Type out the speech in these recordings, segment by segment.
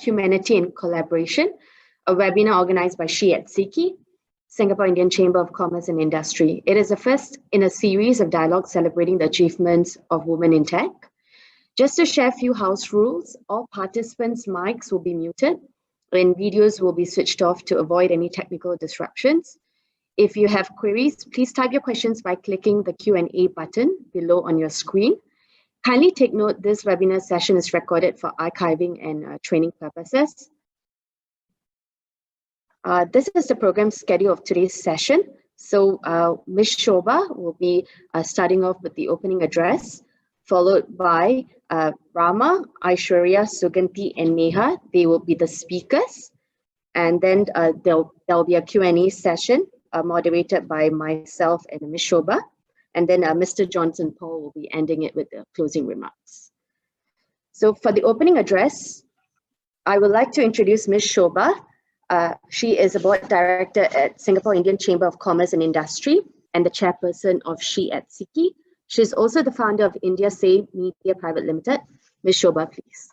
Humanity in Collaboration, a webinar organized by SHE SICCI, Singapore Indian Chamber of Commerce and Industry. It is the first in a series of dialogues celebrating the achievements of women in tech. Just to share a few house rules, all participants' mics will be muted and videos will be switched off to avoid any technical disruptions. If you have queries, please type your questions by clicking the Q&A button below on your screen. Kindly take note, this webinar session is recorded for archiving and training purposes. This is the program schedule of today's session. So Ms. Shobha will be starting off with the opening address, followed by Rama, Aishwarya, Suganthi, and Neha. They will be the speakers. And then there'll be a Q&A session moderated by myself and Ms. Shobha. And then Mr. Johnson Paul will be ending it with the closing remarks. So for the opening address, I would like to introduce Ms. Shobha. She is a board director at Singapore Indian Chamber of Commerce and Industry and the chairperson of SHE SICCI. She is also the founder of India Say Media Private Limited. Ms. Shobha, please.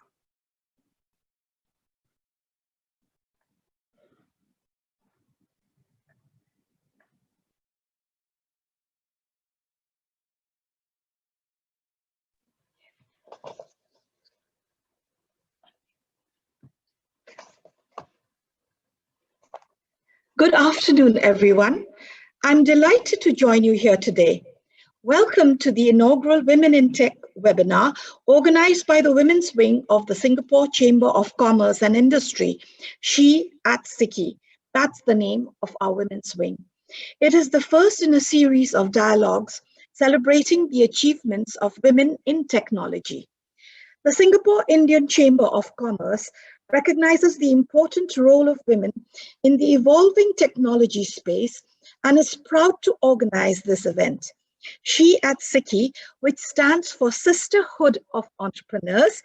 Good afternoon, everyone. I'm delighted to join you here today. Welcome to the inaugural Women in Tech webinar organized by the Women's Wing of the Singapore Chamber of Commerce and Industry, SHE SICCI. That's the name of our Women's Wing. It is the first in a series of dialogues celebrating the achievements of women in technology. The Singapore Indian Chamber of Commerce recognizes the important role of women in the evolving technology space and is proud to organize this event. SHE SICCI, which stands for Sisterhood of Entrepreneurs,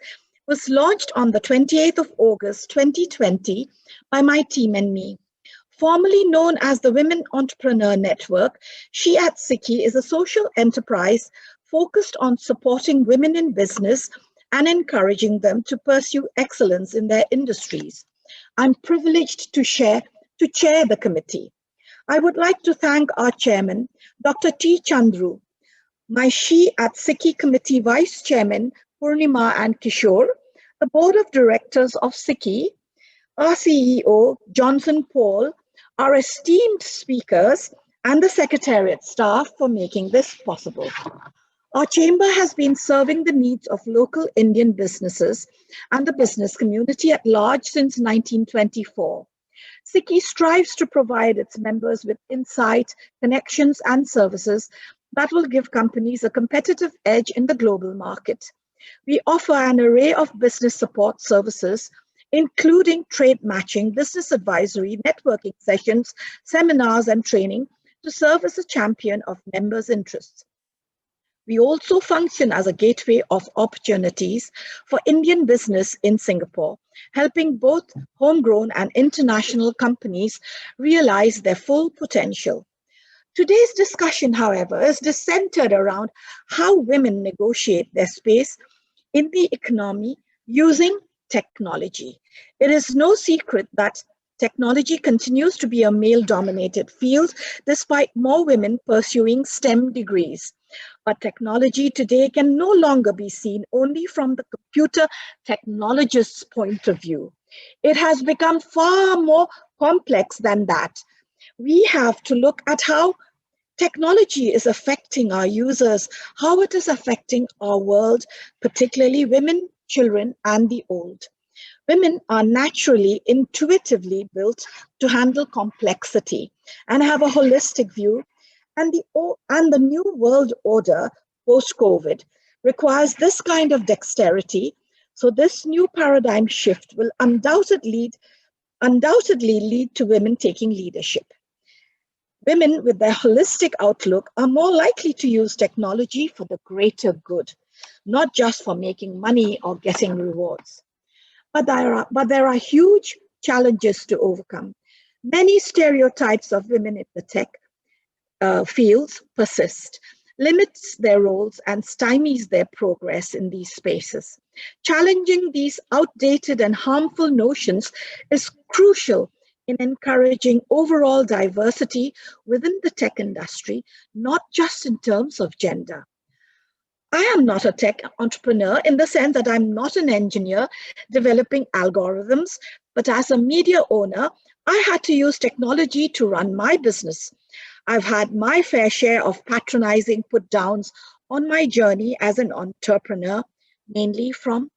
was launched on the 28th of August 2020 by my team and me. Formerly known as the Women Entrepreneur Network, SHE SICCI is a social enterprise focused on supporting women in business and encouraging them to pursue excellence in their industries. I'm privileged to chair the committee. I would like to thank our chairman, Dr. T. Chandru, my SHE SICCI committee vice chairman, Purnima and Kishore, the board of directors of SICCI, our CEO, Johnson Paul, our esteemed speakers, and the secretariat staff for making this possible. Our chamber has been serving the needs of local Indian businesses and the business community at large since 1924. SICCI strives to provide its members with insight, connections, and services that will give companies a competitive edge in the global market. We offer an array of business support services, including trade matching, business advisory, networking sessions, seminars, and training to serve as a champion of members' interests. We also function as a gateway of opportunities for Indian business in Singapore, helping both homegrown and international companies realize their full potential. Today's discussion, however, is centered around how women negotiate their space in the economy using technology. It is no secret that technology continues to be a male-dominated field despite more women pursuing STEM degrees. But technology today can no longer be seen only from the computer technologist's point of view. It has become far more complex than that. We have to look at how technology is affecting our users, how it is affecting our world, particularly women, children, and the old. Women are naturally, intuitively built to handle complexity and have a holistic view. And the new world order post-COVID requires this kind of dexterity. So this new paradigm shift will undoubtedly lead to women taking leadership. Women with their holistic outlook are more likely to use technology for the greater good, not just for making money or getting rewards. But there are huge challenges to overcome. Many stereotypes of women in the tech fields persist, limits their roles and stymies their progress in these spaces. Challenging these outdated and harmful notions is crucial in encouraging overall diversity within the tech industry, not just in terms of gender. I am not a tech entrepreneur in the sense that I'm not an engineer developing algorithms, but as a media owner, I had to use technology to run my business. I've had my fair share of patronizing put downs on my journey as an entrepreneur, mainly from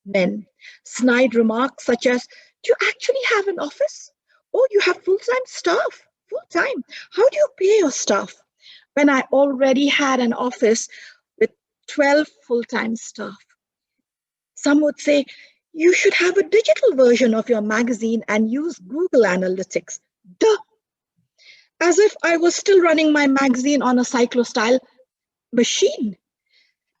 men. Snide remarks such as, "Do you actually have an office? Oh, you have full-time staff. Full-time. How do you pay your staff?" When I already had an office with 12 full-time staff. Some would say, "You should have a digital version of your magazine and use Google Analytics." Duh! As if I was still running my magazine on a cyclostyle machine.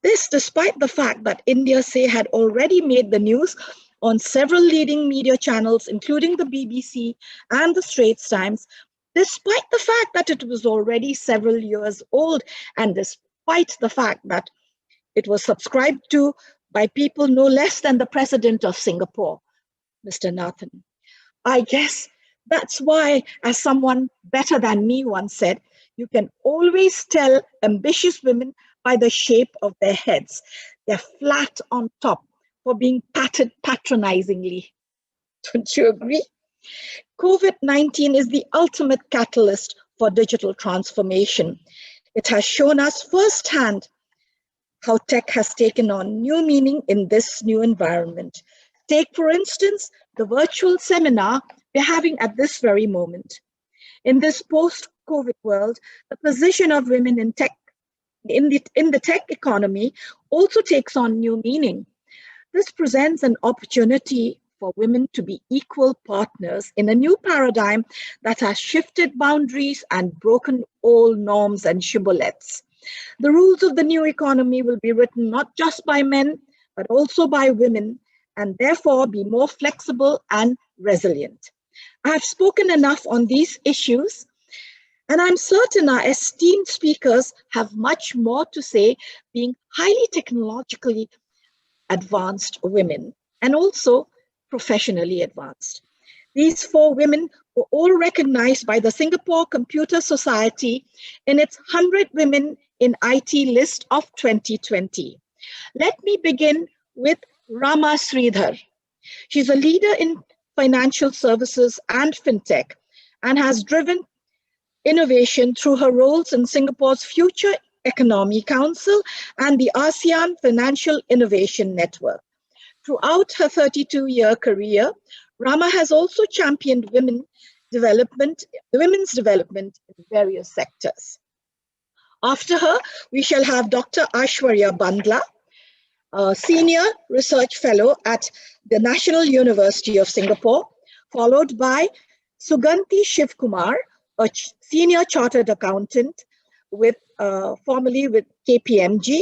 This despite the fact that India, say, had already made the news on several leading media channels, including the BBC and the Straits Times, despite the fact that it was already several years old, and despite the fact that it was subscribed to by people no less than the President of Singapore, Mr. Nathan. I guess that's why, as someone better than me once said, you can always tell ambitious women by the shape of their heads. They're flat on top for being patted patronizingly. Don't you agree? COVID-19 is the ultimate catalyst for digital transformation. It has shown us firsthand how tech has taken on new meaning in this new environment. Take, for instance, the virtual seminar we're having at this very moment. In this post-COVID world, the position of women in tech, in the tech economy also takes on new meaning. This presents an opportunity for women to be equal partners in a new paradigm that has shifted boundaries and broken old norms and shibboleths. The rules of the new economy will be written not just by men, but also by women, and therefore be more flexible and resilient. I have spoken enough on these issues, and I'm certain our esteemed speakers have much more to say, being highly technologically advanced women and also professionally advanced. These four women were all recognized by the Singapore Computer Society in its 100 Women in IT list of 2020. Let me begin with Rama Sridhar. She's a leader in financial services and fintech and has driven innovation through her roles in Singapore's Future Economy Council and the ASEAN Financial Innovation Network. Throughout her 32-year career, Rama has also championed women's development in various sectors. After her, we shall have Dr. Aishwarya Bandla, a senior research fellow at the National University of Singapore, followed by Suganthi Shivkumar, a senior chartered accountant formerly with KPMG.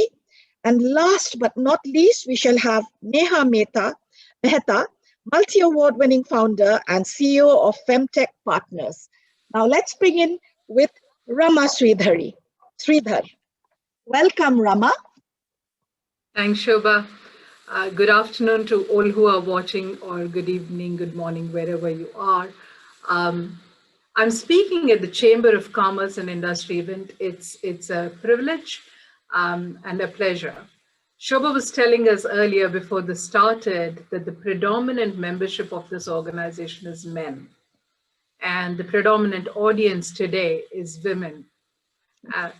And last but not least, we shall have Neha Mehta, multi-award winning founder and CEO of Femtech Partners. Now let's begin with Rama Sridhar. Welcome, Rama. Thanks, Shobha. Good afternoon to all who are watching, or good evening, good morning, wherever you are. I'm speaking at the Chamber of Commerce and Industry event. It's a privilege and a pleasure. Shobha was telling us earlier before this started that the predominant membership of this organization is men. And the predominant audience today is women.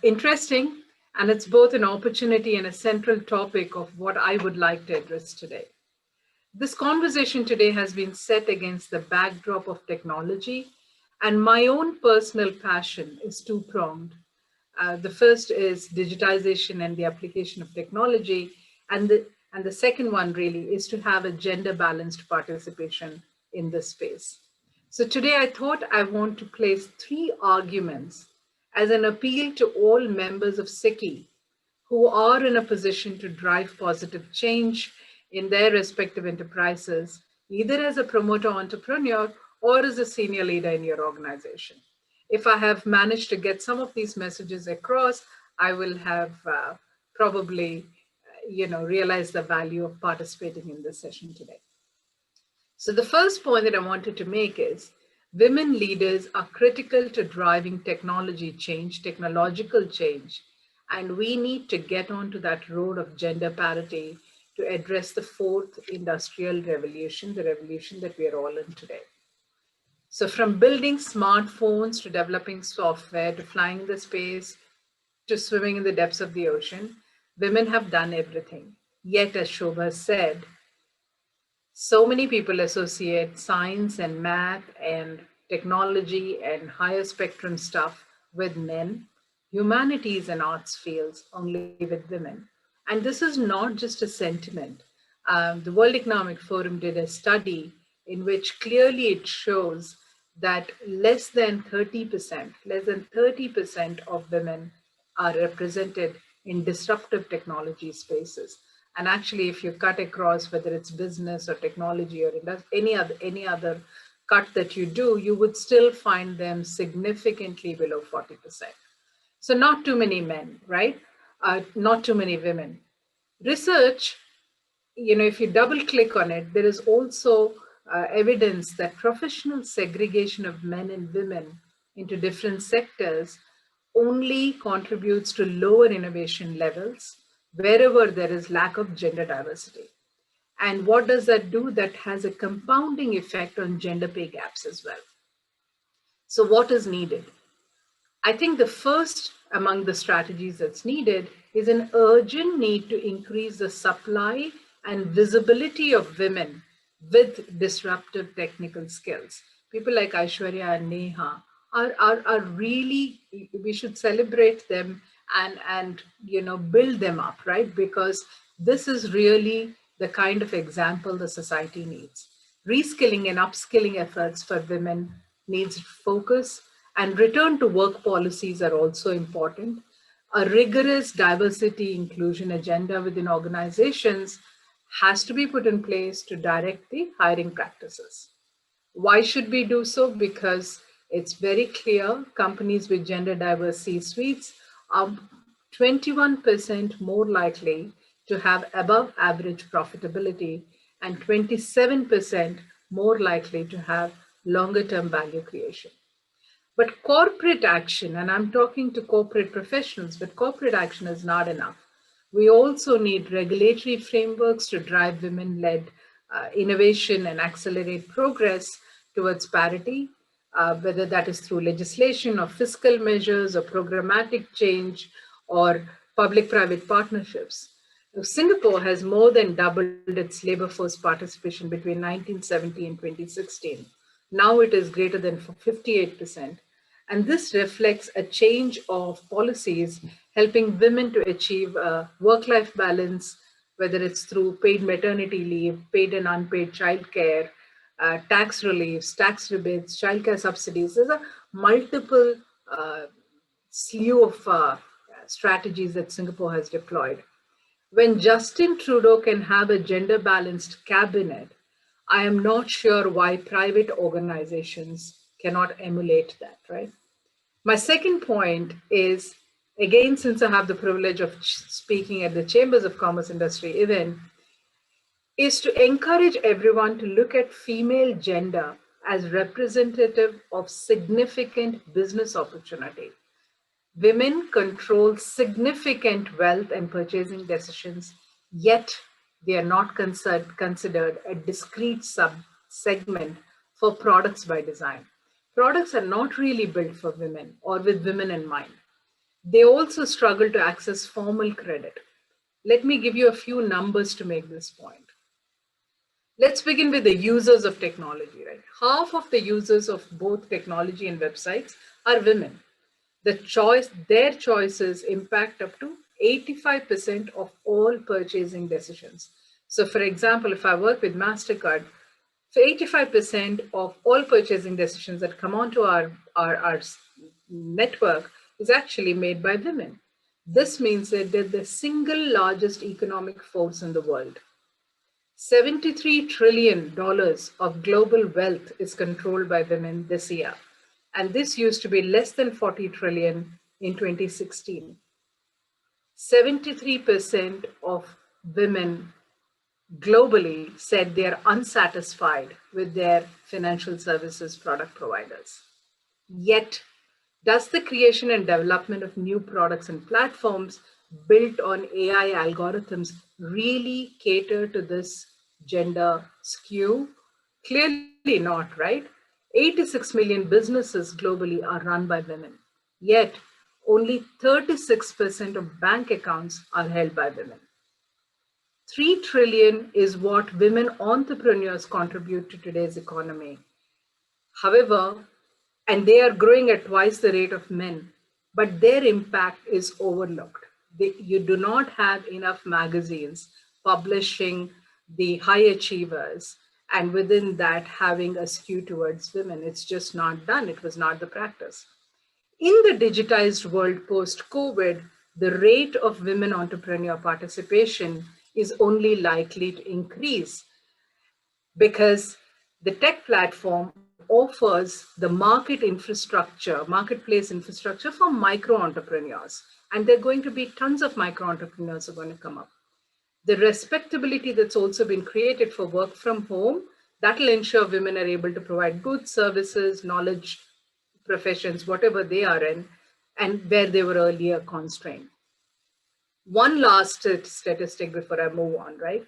Interesting, and it's both an opportunity and a central topic of what I would like to address today. This conversation today has been set against the backdrop of technology, and my own personal passion is two-pronged. The first is digitization and the application of technology, and the second one really is to have a gender-balanced participation in this space. So today I thought I want to place three arguments as an appeal to all members of SHE who are in a position to drive positive change in their respective enterprises, either as a promoter entrepreneur or as a senior leader in your organization. If I have managed to get some of these messages across, I will have probably realize the value of participating in this session today. So the first point that I wanted to make is women leaders are critical to driving technology change, technological change, and we need to get onto that road of gender parity to address the fourth industrial revolution, the revolution that we are all in today. So from building smartphones to developing software to flying in the space to swimming in the depths of the ocean, women have done everything. Yet, as Shobha said, so many people associate science and math and technology and higher spectrum stuff with men, humanities and arts fields only with women. And this is not just a sentiment. The World Economic Forum did a study in which clearly it shows that less than 30% of women are represented in disruptive technology spaces. And actually, if you cut across whether it's business or technology or any other cut that you do, you would still find them significantly below 40%. So not too many men, right? Not too many women. Research, if you double click on it, there is also evidence that professional segregation of men and women into different sectors only contributes to lower innovation levels wherever there is lack of gender diversity. And what does that do? That has a compounding effect on gender pay gaps as well. So what is needed? I think the first among the strategies that's needed is an urgent need to increase the supply and visibility of women with disruptive technical skills. People like Aishwarya and Neha are really, we should celebrate them and build them up, right? Because this is really the kind of example the society needs. Reskilling and upskilling efforts for women needs focus, and return to work policies are also important. A rigorous diversity inclusion agenda within organizations has to be put in place to direct the hiring practices. Why should we do so? Because it's very clear companies with gender diverse C-suites are 21% more likely to have above average profitability and 27% more likely to have longer term value creation. But corporate action, and I'm talking to corporate professionals, but corporate action is not enough. We also need regulatory frameworks to drive women-led innovation and accelerate progress towards parity, whether that is through legislation or fiscal measures or programmatic change or public-private partnerships. Singapore has more than doubled its labor force participation between 1970 and 2016. Now it is greater than 58%. And this reflects a change of policies helping women to achieve a work-life balance, whether it's through paid maternity leave, paid and unpaid childcare, tax reliefs, tax rebates, childcare subsidies. There's a multiple slew of strategies that Singapore has deployed. When Justin Trudeau can have a gender-balanced cabinet, I am not sure why private organizations cannot emulate that, right? My second point is, again, since I have the privilege of speaking at the Chambers of Commerce Industry event, is to encourage everyone to look at female gender as representative of significant business opportunity. Women control significant wealth and purchasing decisions, yet they are not considered a discrete sub-segment for products by design. Products are not really built for women or with women in mind. They also struggle to access formal credit. Let me give you a few numbers to make this point. Let's begin with the users of technology, right? Half of the users of both technology and websites are women. Their choices impact up to 85% of all purchasing decisions. So for example, if I work with MasterCard, so 85% of all purchasing decisions that come onto our network is actually made by women. This means that they're the single largest economic force in the world. $73 trillion of global wealth is controlled by women this year. And this used to be less than 40 trillion in 2016. 73% of women globally said they are unsatisfied with their financial services product providers. Yet, does the creation and development of new products and platforms built on AI algorithms really cater to this gender skew? Clearly not, right? 86 million businesses globally are run by women. Yet, only 36% of bank accounts are held by women. 3 trillion is what women entrepreneurs contribute to today's economy. However, and they are growing at twice the rate of men, but their impact is overlooked. You do not have enough magazines publishing the high achievers, and within that having a skew towards women. It's just not done. It was not the practice. In the digitized world post-COVID, the rate of women entrepreneur participation is only likely to increase because the tech platform offers the marketplace infrastructure for micro entrepreneurs. And there are going to be tons of micro entrepreneurs who are going to come up. The respectability that's also been created for work from home, that will ensure women are able to provide goods, services, knowledge, professions, whatever they are in, and where they were earlier constrained. One last statistic before I move on, right?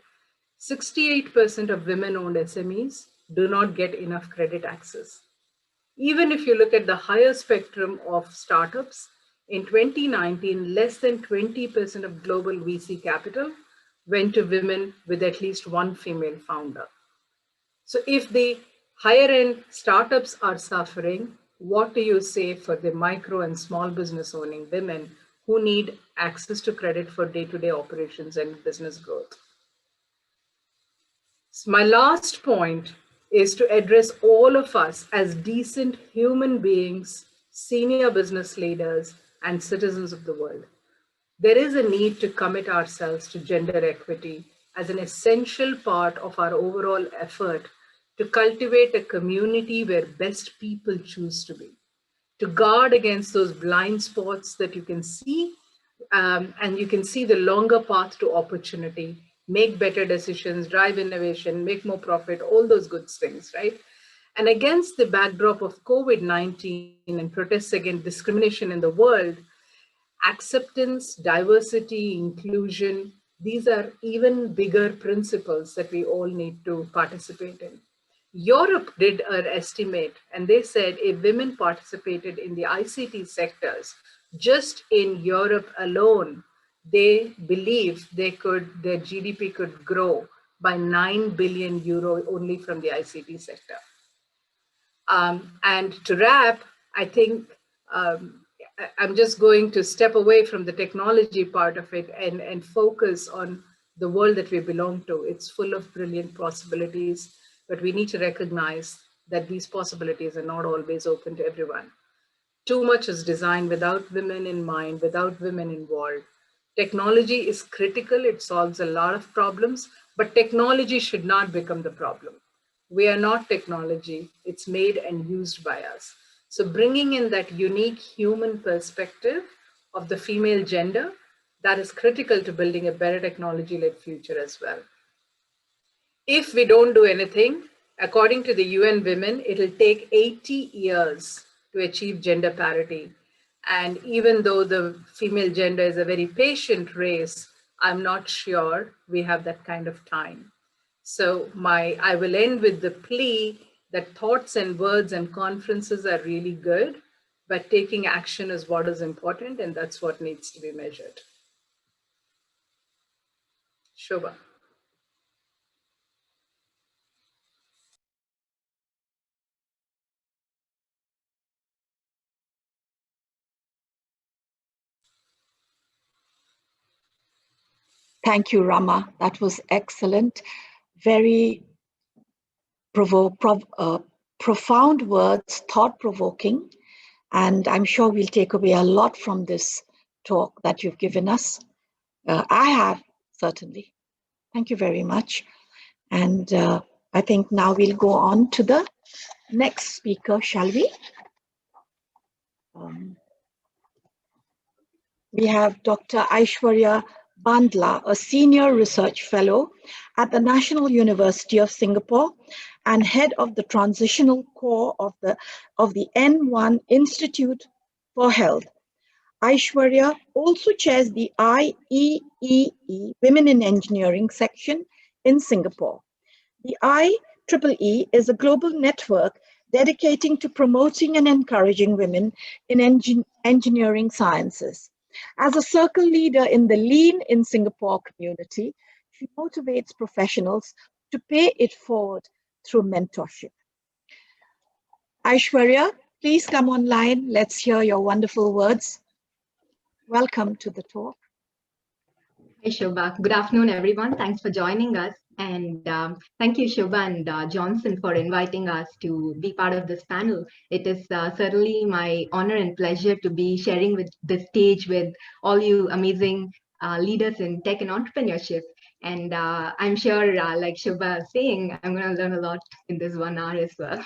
68% of women-owned SMEs do not get enough credit access. Even if you look at the higher spectrum of startups, in 2019, less than 20% of global VC capital went to women with at least one female founder. So if the higher end startups are suffering, what do you say for the micro and small business owning women who need access to credit for day-to-day operations and business growth? So my last point is to address all of us as decent human beings, senior business leaders, and citizens of the world. There is a need to commit ourselves to gender equity as an essential part of our overall effort to cultivate a community where best people choose to be, to guard against those blind spots that you can see, and you can see the longer path to opportunity, make better decisions, drive innovation, make more profit, all those good things, right? And against the backdrop of COVID-19 and protests against discrimination in the world, acceptance, diversity, inclusion, these are even bigger principles that we all need to participate in. Europe did an estimate, and they said if women participated in the ICT sectors, just in Europe alone, they believe their GDP could grow by 9 billion euro only from the ICT sector. And to wrap, I think I'm just going to step away from the technology part of it and focus on the world that we belong to. It's full of brilliant possibilities, but we need to recognize that these possibilities are not always open to everyone. Too much is designed without women in mind, without women involved. Technology is critical, it solves a lot of problems, but technology should not become the problem. We are not technology, it's made and used by us. So bringing in that unique human perspective of the female gender, that is critical to building a better technology-led future as well. If we don't do anything, according to the UN Women, it'll take 80 years to achieve gender parity. And even though the female gender is a very patient race, I'm not sure we have that kind of time. So I will end with the plea that thoughts and words and conferences are really good, but taking action is what is important, and that's what needs to be measured. Shobha. Thank you, Rama. That was excellent. Very profound words, thought-provoking. And I'm sure we'll take away a lot from this talk that you've given us. I have, certainly. Thank you very much. And I think now we'll go on to the next speaker, shall we? We have Dr. Aishwarya Bandla, a senior research fellow at the National University of Singapore and head of the transitional core of the N1 Institute for Health. Aishwarya also chairs the IEEE Women in Engineering section in Singapore. The IEEE is a global network dedicating to promoting and encouraging women in engineering sciences. As a circle leader in the Lean in Singapore community, she motivates professionals to pay it forward through mentorship. Aishwarya, please come online. Let's hear your wonderful words. Welcome to the talk. Hey, Shobha. Good afternoon, everyone. Thanks for joining us. And thank you, Shobha and Johnson, for inviting us to be part of this panel. It is certainly my honor and pleasure to be sharing with the stage with all you amazing leaders in tech and entrepreneurship. And I'm sure, like Shobha was saying, I'm going to learn a lot in this 1 hour as well.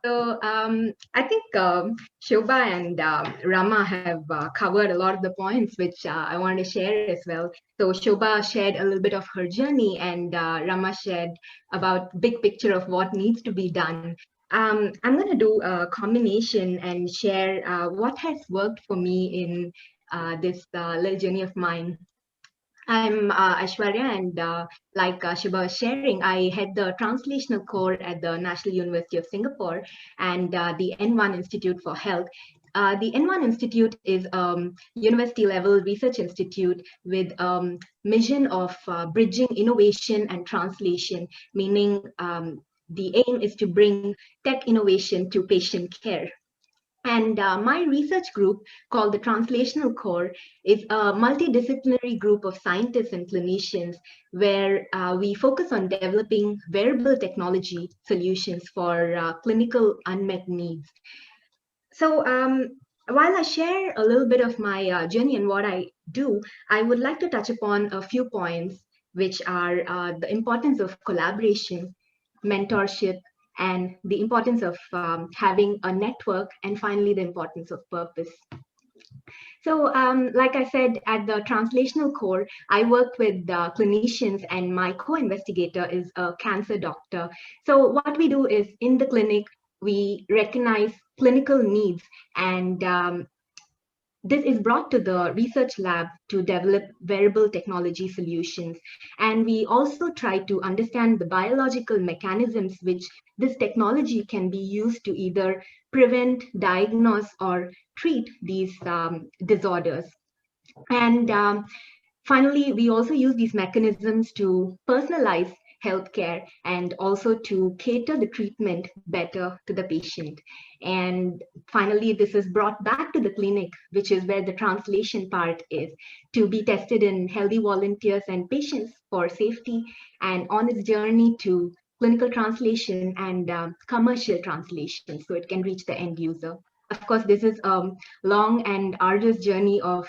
So I think Shobha and Rama have covered a lot of the points which I wanted to share as well. So Shobha shared a little bit of her journey, and Rama shared about big picture of what needs to be done. I'm going to do a combination and share what has worked for me in this little journey of mine. I'm Aishwarya, and like Shobha was sharing, I head the translational core at the National University of Singapore and the N1 Institute for Health. The N1 Institute is a university level research institute with mission of bridging innovation and translation, meaning the aim is to bring tech innovation to patient care. And my research group, called the Translational Core, is a multidisciplinary group of scientists and clinicians where we focus on developing wearable technology solutions for clinical unmet needs. So while I share a little bit of my journey and what I do, I would like to touch upon a few points, which are the importance of collaboration, mentorship, and the importance of having a network, and finally, the importance of purpose. So like I said, at the translational core, I work with clinicians, and my co-investigator is a cancer doctor. So what we do is, in the clinic, we recognize clinical needs, and this is brought to the research lab to develop wearable technology solutions. And we also try to understand the biological mechanisms which this technology can be used to either prevent, diagnose, or treat these disorders. And finally, we also use these mechanisms to personalize healthcare and also to cater the treatment better to the patient. And finally, this is brought back to the clinic, which is where the translation part is, to be tested in healthy volunteers and patients for safety, and on its journey to clinical translation and commercial translation, so it can reach the end user. Of course, this is a long and arduous journey of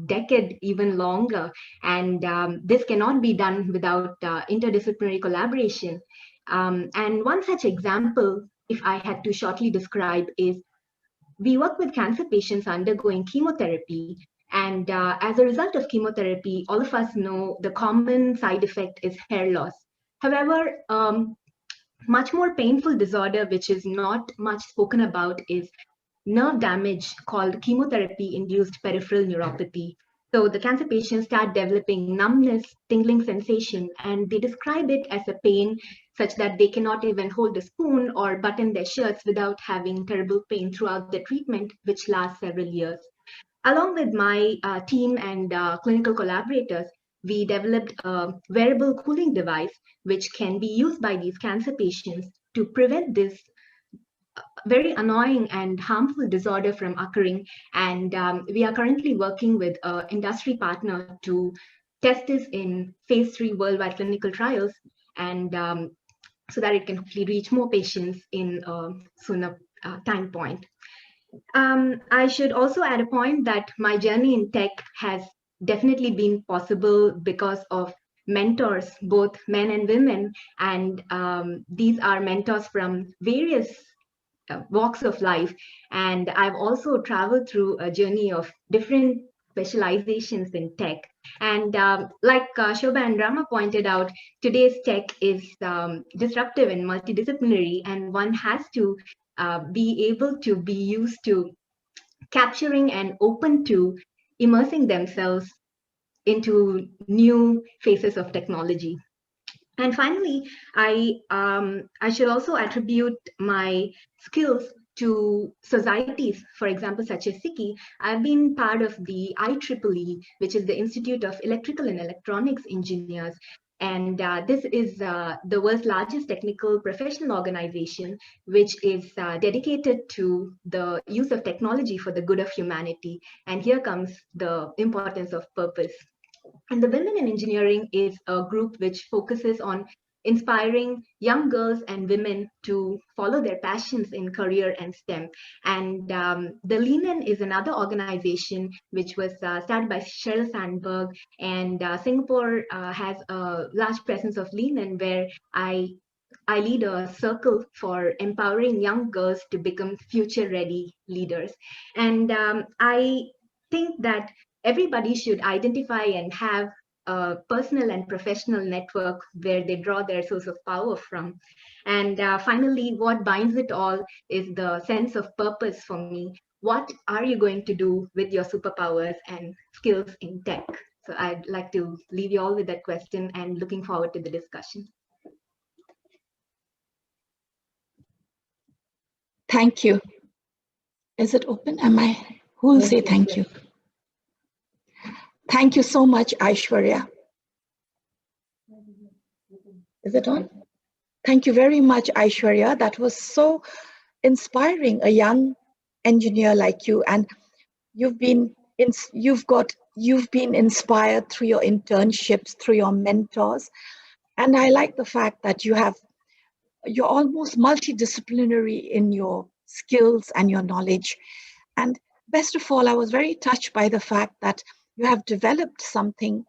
decade, even longer, and this cannot be done without interdisciplinary collaboration. And one such example, if I had to shortly describe, is we work with cancer patients undergoing chemotherapy, and as a result of chemotherapy, all of us know the common side effect is hair loss. However, much more painful disorder, which is not much spoken about, is nerve damage called chemotherapy-induced peripheral neuropathy. So the cancer patients start developing numbness, tingling sensation, and they describe it as a pain such that they cannot even hold a spoon or button their shirts without having terrible pain throughout the treatment, which lasts several years. Along with my team and clinical collaborators, we developed a wearable cooling device which can be used by these cancer patients to prevent this very annoying and harmful disorder from occurring. And we are currently working with an industry partner to test this in phase 3 worldwide clinical trials, and so that it can hopefully reach more patients in a sooner time point. I should also add a point that my journey in tech has definitely been possible because of mentors, both men and women, and these are mentors from various walks of life. And I've also traveled through a journey of different specializations in tech. And like Shobha and Rama pointed out, today's tech is disruptive and multidisciplinary, and one has to be able to be used to capturing and open to immersing themselves into new phases of technology. And finally, I should also attribute my skills to societies, for example, such as SICCI. I've been part of the IEEE, which is the Institute of Electrical and Electronics Engineers. And this is the world's largest technical professional organization, which is dedicated to the use of technology for the good of humanity. And here comes the importance of purpose. And the Women in Engineering is a group which focuses on inspiring young girls and women to follow their passions in career and STEM. And the Lean is another organization which was started by Sheryl Sandberg. And Singapore has a large presence of Lean, where I lead a circle for empowering young girls to become future ready leaders. And I think that everybody should identify and have a personal and professional network where they draw their source of power from. And finally, what binds it all is the sense of purpose for me. What are you going to do with your superpowers and skills in tech? So I'd like to leave you all with that question and looking forward to the discussion. Thank you. Is it open? Who will say thank you? Thank you so much, Aishwarya. Is it on? Thank you very much, Aishwarya. That was so inspiring, a young engineer like you. And you've been inspired through your internships, through your mentors. And I like the fact that you're almost multidisciplinary in your skills and your knowledge. And best of all, I was very touched by the fact that you have developed something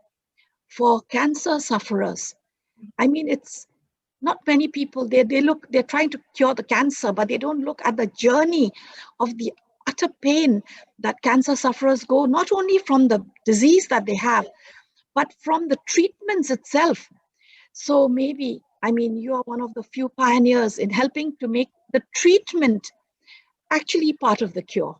for cancer sufferers. I mean, it's not many people, they're trying to cure the cancer, but they don't look at the journey of the utter pain that cancer sufferers go, not only from the disease that they have, but from the treatments itself. So maybe, you are one of the few pioneers in helping to make the treatment actually part of the cure,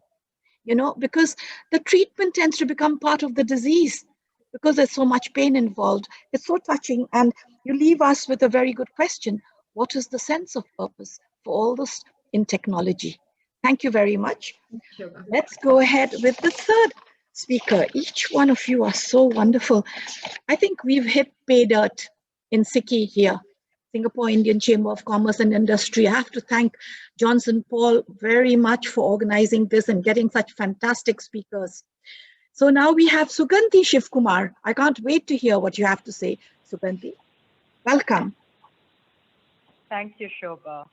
because the treatment tends to become part of the disease because there's so much pain involved. It's so touching. And you leave us with a very good question. What is the sense of purpose for all this in technology? Thank you very much. Sure. Let's go ahead with the third speaker. Each one of you are so wonderful. I think we've hit pay dirt in SICCI here, Singapore Indian Chamber of Commerce and Industry. I have to thank Johnson Paul very much for organizing this and getting such fantastic speakers. So now we have Suganthi Shivkumar. I can't wait to hear what you have to say, Suganthi. Welcome. Thank you, Shobha.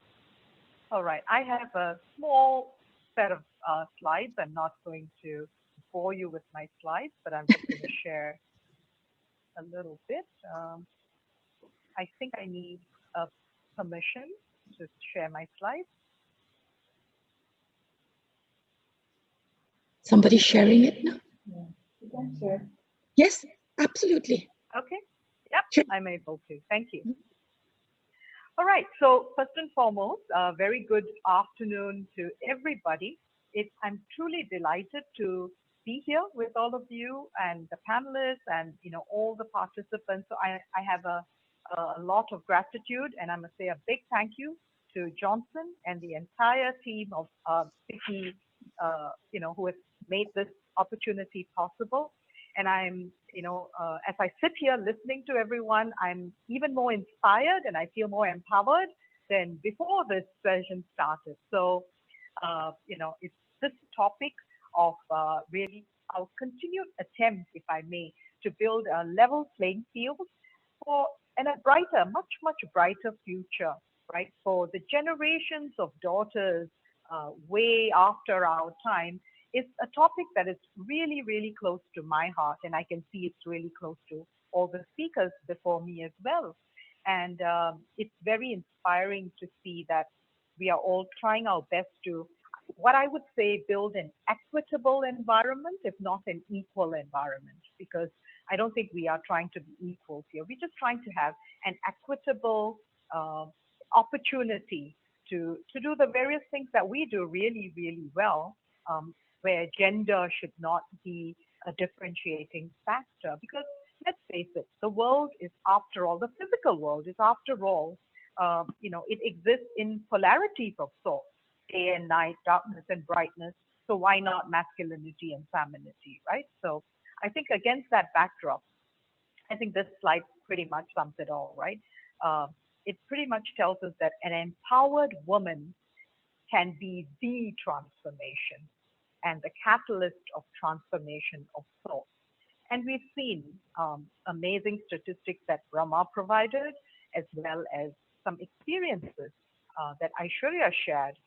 All right, I have a small set of slides. I'm not going to bore you with my slides, but I'm just going to share a little bit. I think I need a permission to share my slides. Somebody sharing it now? You can share. Yes, absolutely. Okay, yep, sure. I'm able to. Thank you. All right, so first and foremost, a very good afternoon to everybody. I'm truly delighted to be here with all of you and the panelists and all the participants. So I have a lot of gratitude, and I must say a big thank you to Johnson and the entire team of SICCI, who has made this opportunity possible. And I'm, as I sit here listening to everyone, I'm even more inspired and I feel more empowered than before this session started. So, it's this topic of really our continued attempt, if I may, to build a level playing field for a brighter, much, much brighter future, right? For the generations of daughters way after our time. It's a topic that is really, really close to my heart, and I can see it's really close to all the speakers before me as well. And it's very inspiring to see that we are all trying our best to, what I would say, build an equitable environment, if not an equal environment, because I don't think we are trying to be equals here. We're just trying to have an equitable opportunity to do the various things that we do really, really well, where gender should not be a differentiating factor. Because let's face it, the world is, after all, the physical world is, after all, it exists in polarities of sorts, day and night, darkness and brightness. So why not masculinity and femininity, right? So I think against that backdrop, I think this slide pretty much sums it all, right? It pretty much tells us that an empowered woman can be the transformation and the catalyst of transformation of thought. And we've seen amazing statistics that Rama provided, as well as some experiences that Aishwarya shared,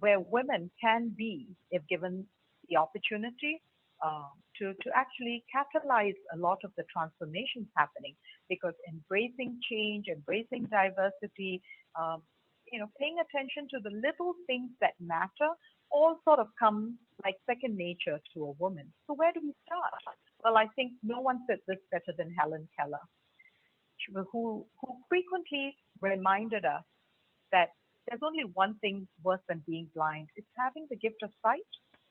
where women can be, if given the opportunity, to actually catalyze a lot of the transformations happening. Because embracing change, embracing diversity, paying attention to the little things that matter, all sort of come like second nature to a woman. So where do we start? Well, I think no one said this better than Helen Keller, who frequently reminded us that there's only one thing worse than being blind. It's having the gift of sight,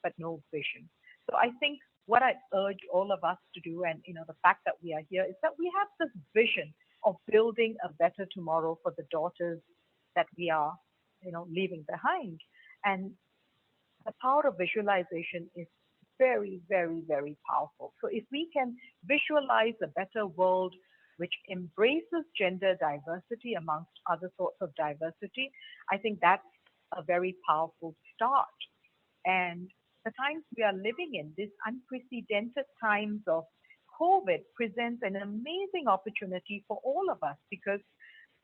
but no vision. So I think what I urge all of us to do, and the fact that we are here, is that we have this vision of building a better tomorrow for the daughters that we are, leaving behind. And the power of visualization is very, very, very powerful. So if we can visualize a better world which embraces gender diversity amongst other sorts of diversity, I think that's a very powerful start. And the times we are living in, these unprecedented times of COVID, presents an amazing opportunity for all of us, because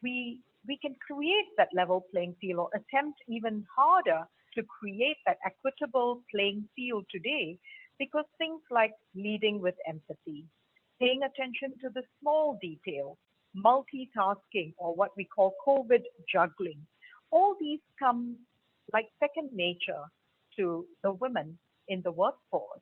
we can create that level playing field, or attempt even harder to create that equitable playing field today, because things like leading with empathy, paying attention to the small details, multitasking, or what we call COVID juggling, all these come like second nature to the women in the workforce,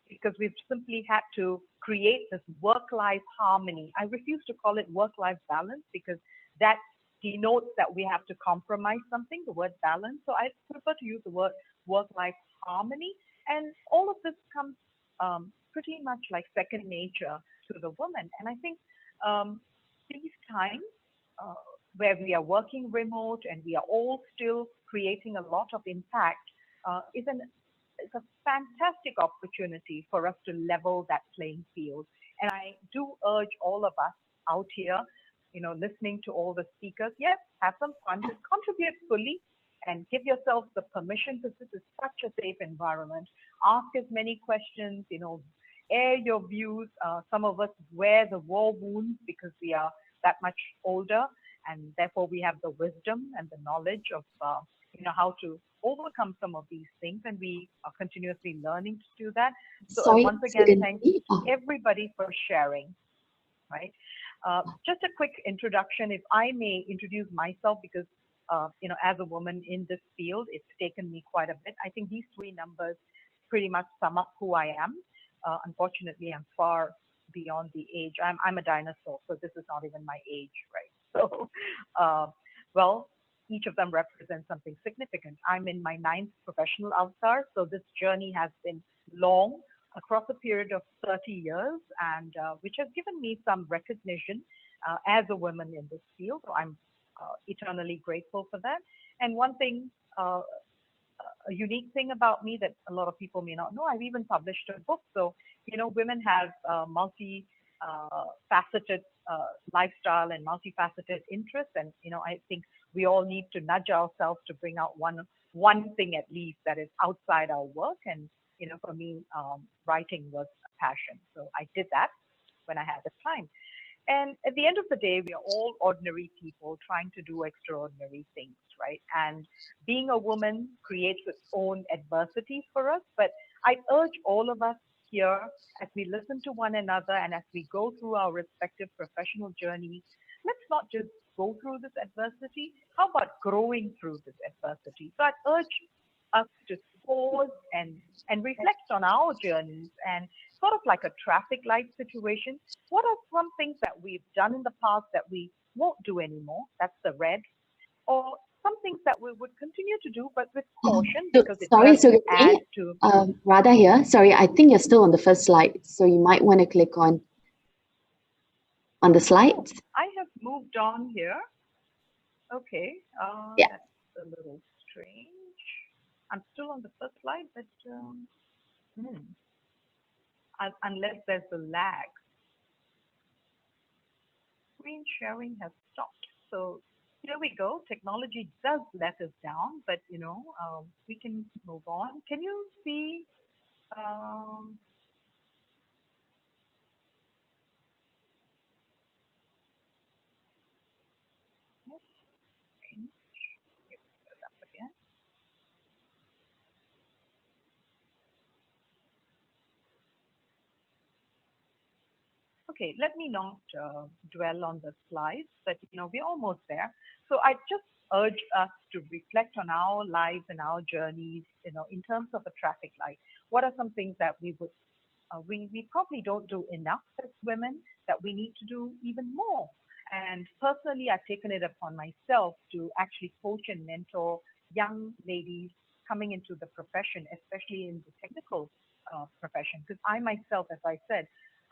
because we've simply had to create this work-life harmony. I refuse to call it work-life balance, because that denotes that we have to compromise something, the word balance. So I prefer to use the word work-life harmony. And all of this comes pretty much like second nature to the woman. And I think these times where we are working remote and we are all still creating a lot of impact is a fantastic opportunity for us to level that playing field. And I do urge all of us out here, listening to all the speakers, yes, have some fun, just contribute fully, and give yourselves the permission, because this is such a safe environment. Ask as many questions, air your views. Some of us wear the war wounds because we are that much older, and therefore we have the wisdom and the knowledge of how to overcome some of these things, and we are continuously learning to do that. So once again, thank everybody for sharing. Right. Just a quick introduction, if I may introduce myself, because as a woman in this field, it's taken me quite a bit. I think these three numbers pretty much sum up who I am. Unfortunately, I'm far beyond the age. I'm a dinosaur, so this is not even my age, right? So, well, each of them represents something significant. I'm in my 9th professional avatar, so this journey has been long, across a period of 30 years, and which has given me some recognition as a woman in this field. So I'm eternally grateful for that. And one thing, a unique thing about me that a lot of people may not know, I've even published a book. So, women have multi-faceted lifestyle and multifaceted interests. And, I think we all need to nudge ourselves to bring out one thing at least that is outside our work. And, for me, writing was a passion. So I did that when I had the time. And at the end of the day, we are all ordinary people trying to do extraordinary things, right? And being a woman creates its own adversities for us. But I urge all of us here, as we listen to one another and as we go through our respective professional journeys, let's not just go through this adversity. How about growing through this adversity? So I'd urge us to pause and reflect on our journeys, and sort of like a traffic light situation. What are some things that we've done in the past that we won't do anymore? That's the red. Or some things that we would continue to do, but with caution, because it doesn't add to... Radha here. Sorry, I think you're still on the first slide, so you might want to click on the slides. I have moved on here. Okay, yeah. That's a little strange. I'm still on the first slide, but unless there's a lag. Screen sharing has stopped. So here we go. Technology does let us down, but you know, we can move on. Can you see? Okay, let me not dwell on the slides, but you know, we're almost there. So I just urge us to reflect on our lives and our journeys, you know, in terms of a traffic light. What are some things that we would, we probably don't do enough as women, that we need to do even more? And personally, I've taken it upon myself to actually coach and mentor young ladies coming into the profession, especially in the technical profession. Because I myself, as I said,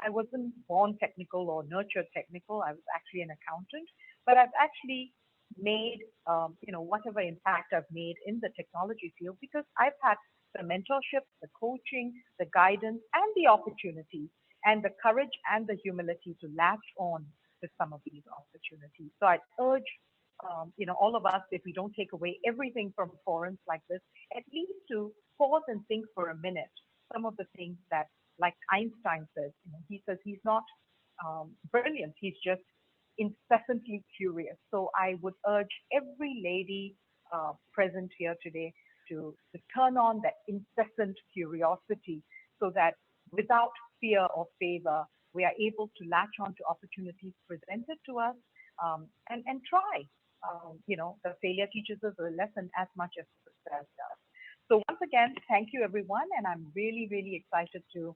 I wasn't born technical or nurtured technical. I was actually an accountant, but I've actually made, you know, whatever impact I've made in the technology field because I've had the mentorship, the coaching, the guidance, and the opportunity, and the courage and the humility to latch on to some of these opportunities. So I'd urge, you know, all of us, if we don't take away everything from forums like this, at least to pause and think for a minute. Some of the things that, like Einstein says, you know, he says he's not brilliant, he's just incessantly curious. So I would urge every lady present here today to turn on that incessant curiosity so that without fear or favor, we are able to latch on to opportunities presented to us and try. You know, the failure teaches us a lesson as much as success does. So once again, thank you everyone, and I'm really, really excited to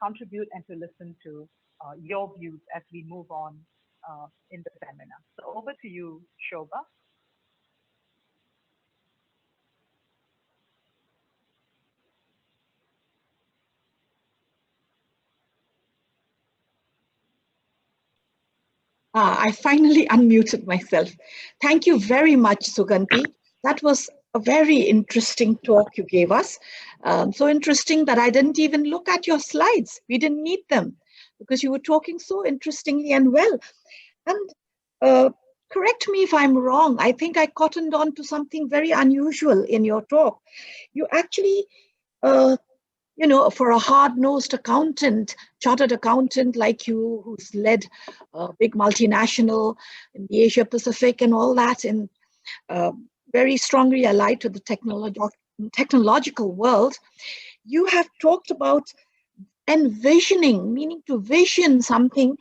contribute and to listen to your views as we move on in the seminar. So over to you, Shobha. I finally unmuted myself. Thank you very much, Suganthi. That was a very interesting talk you gave us. So interesting that I didn't even look at your slides. We didn't need them because you were talking so interestingly and well. And correct me if I'm wrong. I think I cottoned on to something very unusual in your talk. You actually, you know, for a hard-nosed accountant, chartered accountant like you, who's led a big multinational in the Asia Pacific and all that, and very strongly allied to the technological world, you have talked about envisioning, meaning to vision something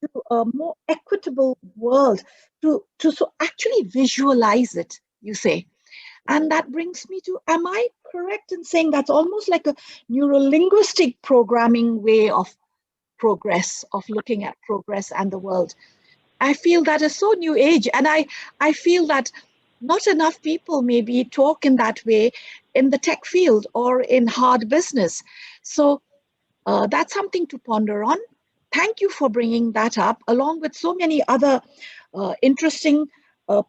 to a more equitable world, to so actually visualize it, you say. And that brings me to, am I correct in saying that's almost like a neurolinguistic programming way of progress, of looking at progress and the world? I feel that is so new age. And I feel that not enough people maybe talk in that way in the tech field or in hard business. So that's something to ponder on. Thank you for bringing that up, along with so many other interesting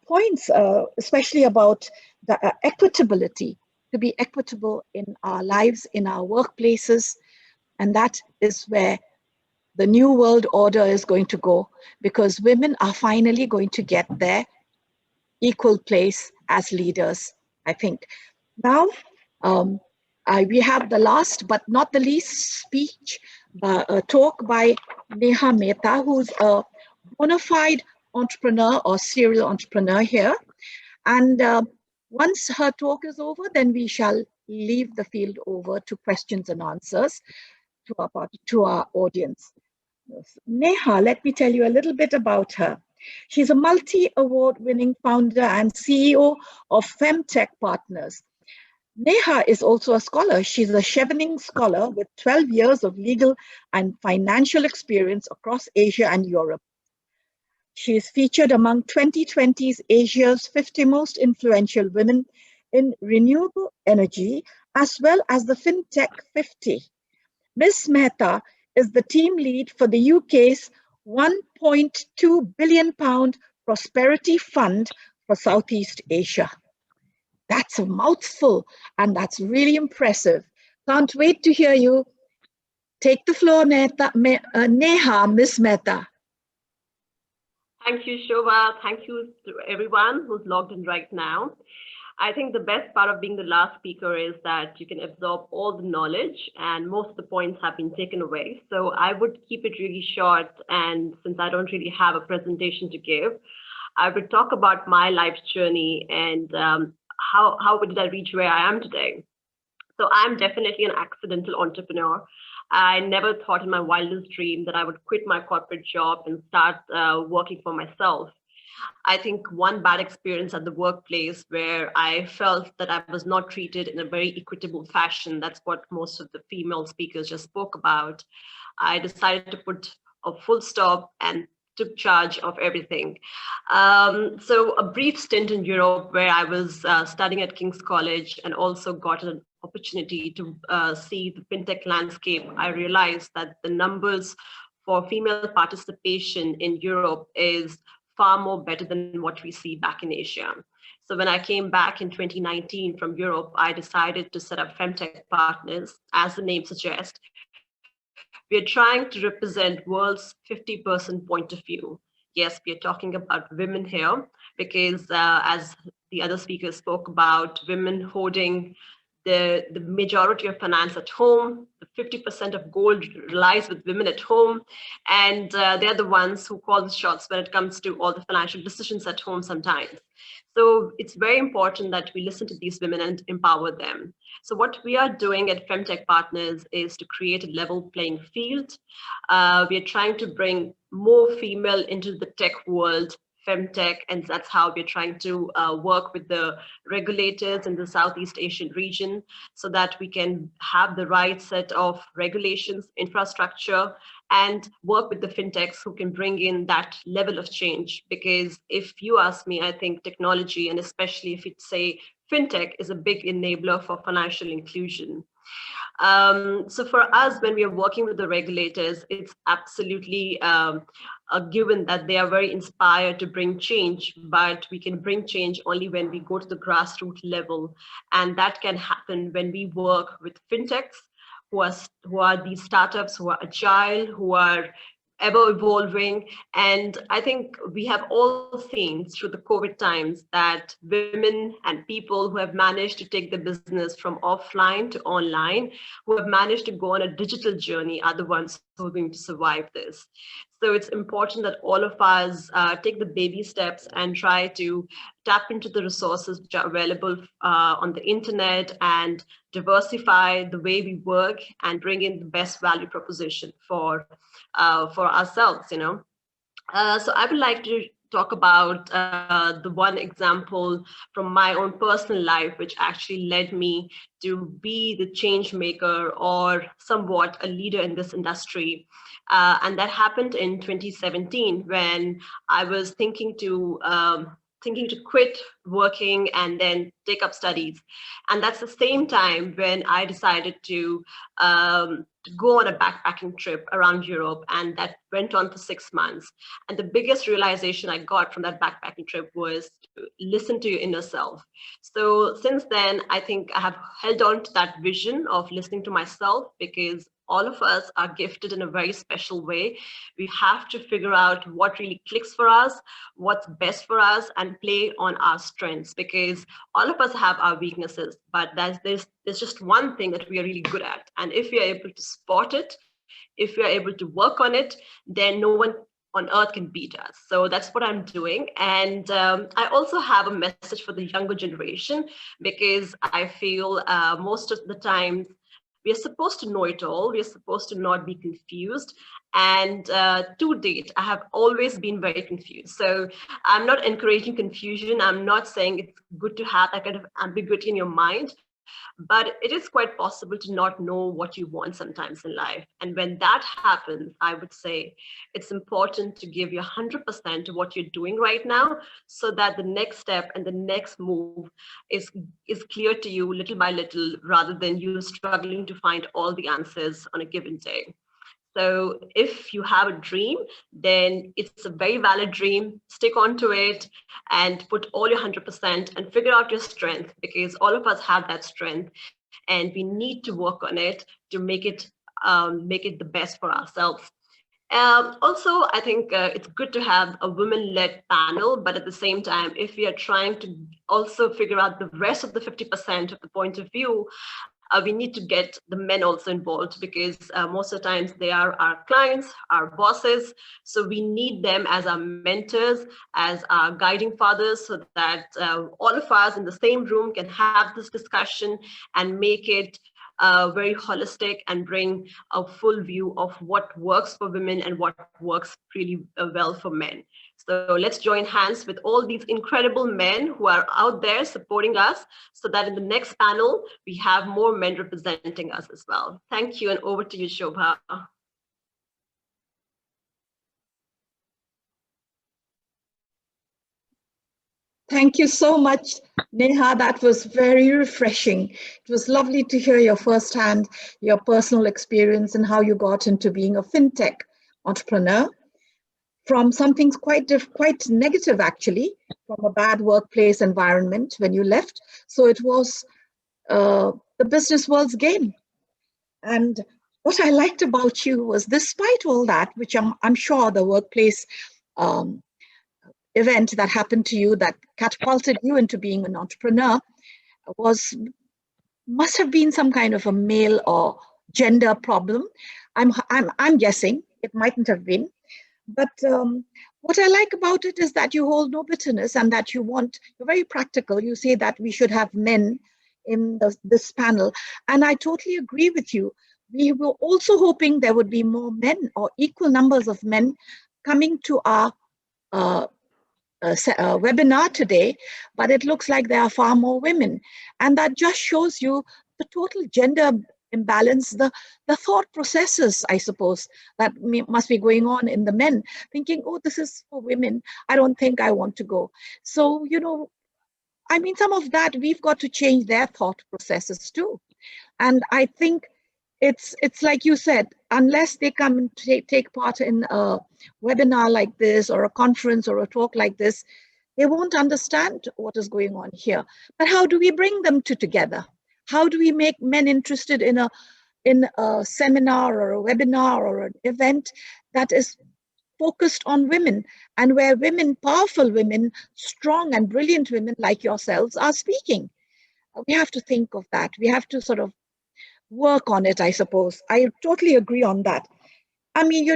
points, especially about the equitability, to be equitable in our lives, in our workplaces. And that is where the new world order is going to go, because women are finally going to get their equal place as leaders, I think. Now, we have the last but not the least speech, a talk by Neha Mehta, who's a bona fide entrepreneur or serial entrepreneur here. And once her talk is over, then we shall leave the field over to questions and answers to our audience. Neha, let me tell you a little bit about her. She's a multi-award winning founder and CEO of Femtech Partners. Neha is also a scholar. She's a Chevening scholar with 12 years of legal and financial experience across Asia and Europe. She is featured among 2020's Asia's 50 most influential women in renewable energy, as well as the FinTech 50. Ms Mehta is the team lead for the UK's £1.2 billion Prosperity Fund for Southeast Asia. That's a mouthful, and that's really impressive. Can't wait to hear you. Take the floor, Neha, Ms Mehta. Thank you, Shobha. Thank you to everyone who's logged in right now. I think the best part of being the last speaker is that you can absorb all the knowledge and most of the points have been taken away. So I would keep it really short. And since I don't really have a presentation to give, I would talk about my life's journey and how did I reach where I am today. So I'm definitely an accidental entrepreneur. I never thought in my wildest dream that I would quit my corporate job and start working for myself. I think one bad experience at the workplace where I felt that I was not treated in a very equitable fashion. That's what most of the female speakers just spoke about. I decided to put a full stop and took charge of everything. So a brief stint in Europe where I was studying at King's College and also got an opportunity to see the fintech landscape. I realized that the numbers for female participation in Europe is far more better than what we see back in Asia. So when I came back in 2019 from Europe, I decided to set up Femtech Partners. As the name suggests, we are trying to represent world's 50% point of view. Yes, we are talking about women here because as the other speakers spoke about, women holding the majority of finance at home, the 50% of gold relies with women at home, and they're the ones who call the shots when it comes to all the financial decisions at home sometimes. So it's very important that we listen to these women and empower them. So what we are doing at Femtech Partners is to create a level playing field. We are trying to bring more female into the tech world, Femtech, and that's how we're trying to work with the regulators in the Southeast Asian region so that we can have the right set of regulations, infrastructure, and work with the fintechs who can bring in that level of change. Because if you ask me, I think technology, and especially if it's say fintech, is a big enabler for financial inclusion. So for us, when we are working with the regulators, it's absolutely a given that they are very inspired to bring change, but we can bring change only when we go to the grassroots level. And that can happen when we work with fintechs who are these startups, who are agile, who are ever evolving. And I think we have all seen through the COVID times that women and people who have managed to take the business from offline to online, who have managed to go on a digital journey, are the ones who are going to survive this. So it's important that all of us take the baby steps and try to tap into the resources which are available on the internet and diversify the way we work and bring in the best value proposition for ourselves, you know. So I would like to talk about the one example from my own personal life, which actually led me to be the change maker or somewhat a leader in this industry. And that happened in 2017 when I was thinking to quit working and then take up studies. And that's the same time when I decided to go on a backpacking trip around Europe, and that went on for 6 months. And the biggest realization I got from that backpacking trip was to listen to your inner self. So since then, I think I have held on to that vision of listening to myself, because all of us are gifted in a very special way. We have to figure out what really clicks for us, what's best for us, and play on our strengths, because all of us have our weaknesses, but there's just one thing that we are really good at. And if we are able to spot it, if we are able to work on it, then no one on earth can beat us. So that's what I'm doing. And I also have a message for the younger generation, because I feel most of the time, we are supposed to know it all. We are supposed to not be confused. And to date, I have always been very confused. So I'm not encouraging confusion. I'm not saying it's good to have that kind of ambiguity in your mind, But it is quite possible to not know what you want sometimes in life. And when that happens, I would say it's important to give your 100% to what you're doing right now, so that the next step and the next move is clear to you little by little, rather than you struggling to find all the answers on a given day. So if you have a dream, then it's a very valid dream. Stick on to it and put all your 100% and figure out your strength, because all of us have that strength and we need to work on it to make it the best for ourselves. Also, I think it's good to have a women-led panel, but at the same time, if we are trying to also figure out the rest of the 50% of the point of view, we need to get the men also involved, because most of the times they are our clients, our bosses. So we need them as our mentors, as our guiding fathers, so that all of us in the same room can have this discussion and make it very holistic and bring a full view of what works for women and what works really well for men. So let's join hands with all these incredible men who are out there supporting us, so that in the next panel, we have more men representing us as well. Thank you, and over to you, Shobha. Thank you so much, Neha. That was very refreshing. It was lovely to hear your firsthand, your personal experience and how you got into being a fintech entrepreneur from something quite negative, actually, from a bad workplace environment when you left. So it was the business world's game. And what I liked about you was, despite all that, which I'm sure the workplace event that happened to you that catapulted you into being an entrepreneur, must have been some kind of a male or gender problem. I'm guessing it mightn't have been. But what I like about it is that you hold no bitterness, and that you're very practical. You say that we should have men in this panel. And I totally agree with you. We were also hoping there would be more men, or equal numbers of men, coming to our webinar today, but it looks like there are far more women. And that just shows you the total gender imbalance, the thought processes, I suppose, that must be going on in the men, thinking, oh, this is for women, I don't think I want to go. So, I mean, some of that, we've got to change their thought processes too. And I think it's like you said, unless they come and take part in a webinar like this, or a conference or a talk like this, they won't understand what is going on here. But how do we bring them together? How do we make men interested in a seminar or a webinar or an event that is focused on women, and where women, powerful women, strong and brilliant women like yourselves are speaking? We have to think of that. We have to sort of work on it, I suppose. I totally agree on that. I mean,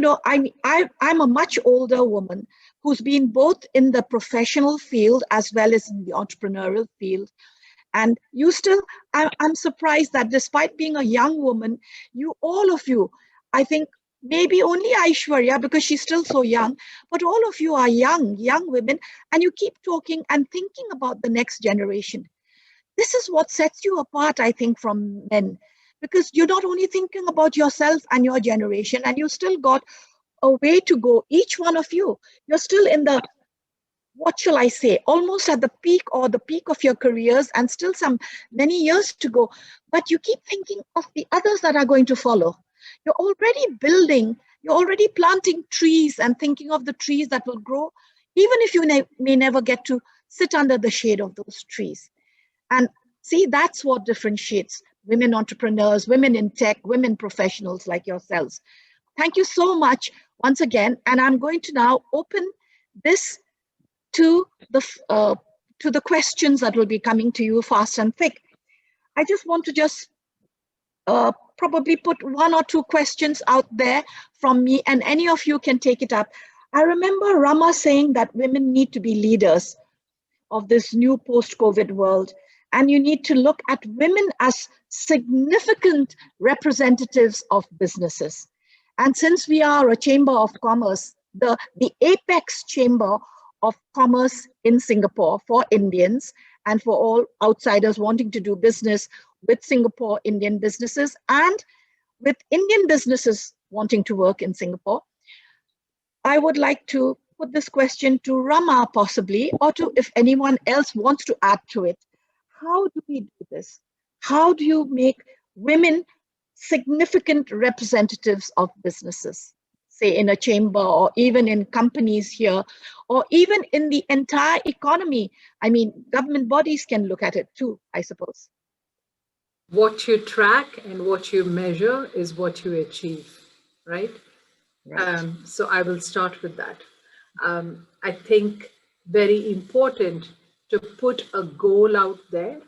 I'm a much older woman who's been both in the professional field as well as in the entrepreneurial field. And I'm surprised that despite being a young woman, all of you, I think maybe only Aishwarya, because she's still so young, but all of you are young women, and you keep talking and thinking about the next generation. This is what sets you apart, I think, from men, because you're not only thinking about yourself and your generation, and you still got a way to go. Each one of you, you're still in the, what shall I say, almost at the peak of your careers, and still many years to go. But you keep thinking of the others that are going to follow. You're already building, you're already planting trees and thinking of the trees that will grow, even if you may never get to sit under the shade of those trees. And see, that's what differentiates women entrepreneurs, women in tech, women professionals like yourselves. Thank you so much once again. And I'm going to now open this to the questions that will be coming to you fast and thick. I just want to probably put one or two questions out there from me, and any of you can take it up. I remember Rama saying that women need to be leaders of this new post-COVID world, and you need to look at women as significant representatives of businesses. And since we are a chamber of commerce, the apex chamber of commerce in Singapore for Indians, and for all outsiders wanting to do business with Singapore Indian businesses and with Indian businesses wanting to work in Singapore. I would like to put this question to Rama possibly, or to if anyone else wants to add to it. How do we do this? How do you make women significant representatives of businesses, say in a chamber or even in companies here, or even in the entire economy? I mean, government bodies can look at it too, I suppose. What you track and what you measure is what you achieve, right? Right. So I will start with that. I think very important to put a goal out there,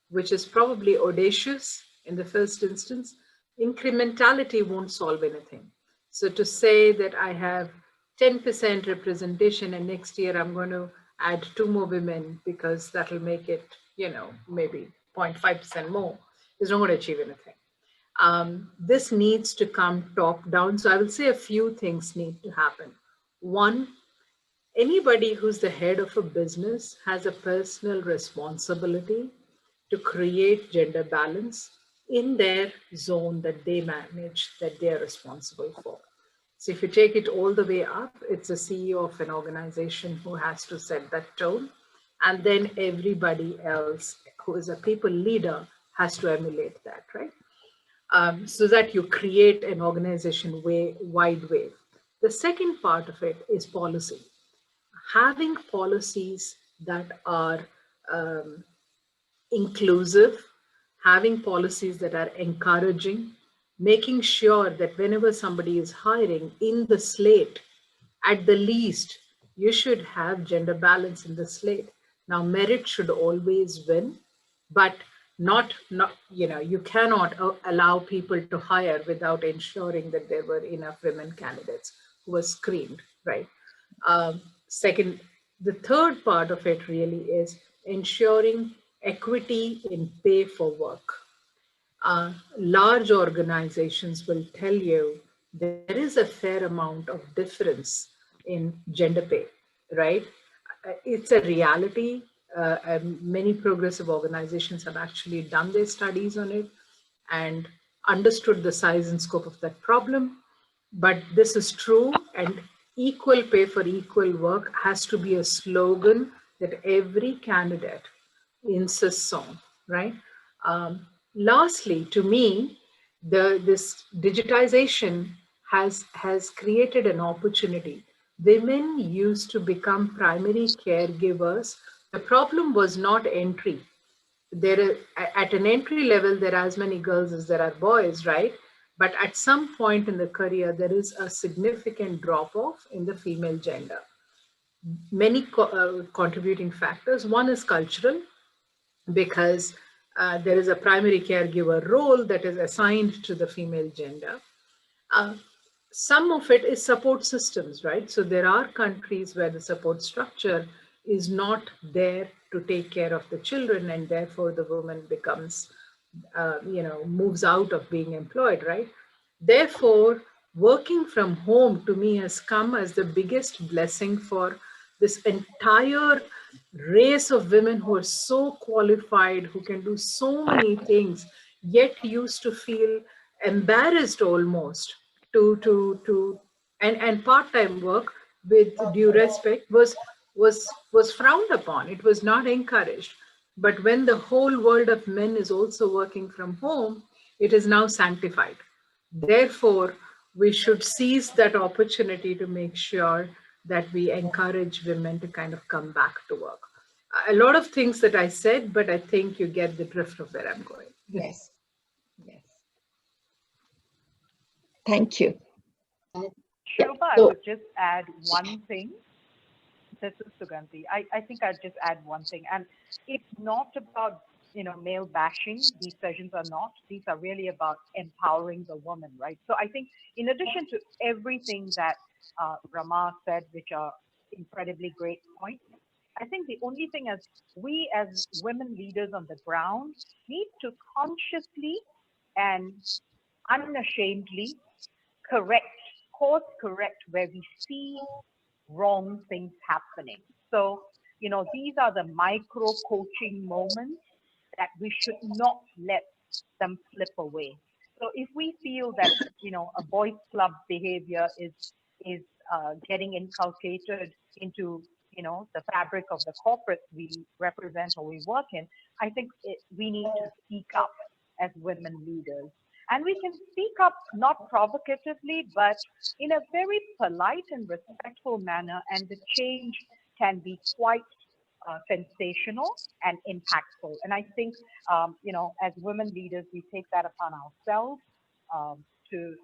which is probably audacious in the first instance. Incrementality won't solve anything. So to say that I have 10% representation and next year I'm going to add 2 more women because that'll make it, maybe 0.5% more, is not going to achieve anything. This needs to come top down. So I will say a few things need to happen. One, anybody who's the head of a business has a personal responsibility to create gender balance in their zone that they manage, that they are responsible for. So if you take it all the way up, it's a CEO of an organization who has to set that tone. And then everybody else who is a people leader has to emulate that, right? So that you create an organization wide wave. The second part of it is policy. Having policies that are inclusive, having policies that are encouraging, making sure that whenever somebody is hiring in the slate, at the least, you should have gender balance in the slate. Now, merit should always win, but not you cannot allow people to hire without ensuring that there were enough women candidates who were screened, right? Second, the third part of it really is ensuring equity in pay for work. Large organizations will tell you there is a fair amount of difference in gender pay, right? It's a reality. And many progressive organizations have actually done their studies on it and understood the size and scope of that problem. But this is true, and equal pay for equal work has to be a slogan that every candidate insists on, right? Lastly, to me, this digitization has created an opportunity. Women used to become primary caregivers. The problem was not entry. At an entry level, there are as many girls as there are boys, right? But at some point in the career, there is a significant drop off in the female gender. Many contributing factors. One is cultural, because there is a primary caregiver role that is assigned to the female gender. Some of it is support systems, right? So there are countries where the support structure is not there to take care of the children, and therefore the woman becomes, moves out of being employed, right? Therefore, working from home to me has come as the biggest blessing for this entire race of women who are so qualified, who can do so many things, yet used to feel embarrassed almost and part-time work, with due respect, was frowned upon. It was not encouraged. But when the whole world of men is also working from home, it is now sanctified. Therefore, we should seize that opportunity to make sure that we encourage women to kind of come back to work. A lot of things that I said, but I think you get the drift of where I'm going. Yes. Yes. Thank you. Shobha, I would just add one thing. This is Suganthi. I think I'd just add one thing. And it's not about, male bashing. These sessions are not. These are really about empowering the woman, right? So I think in addition to everything that Rama said, which are incredibly great points, I think the only thing as we as women leaders on the ground need to consciously and unashamedly course correct where we see wrong things happening. So these are the micro coaching moments that we should not let them slip away. So if we feel that, a boys club behavior is getting inculcated into, the fabric of the corporate we represent or we work in, I think we need to speak up as women leaders. And we can speak up not provocatively, but in a very polite and respectful manner, and the change can be quite sensational and impactful. And I think, as women leaders, we take that upon ourselves to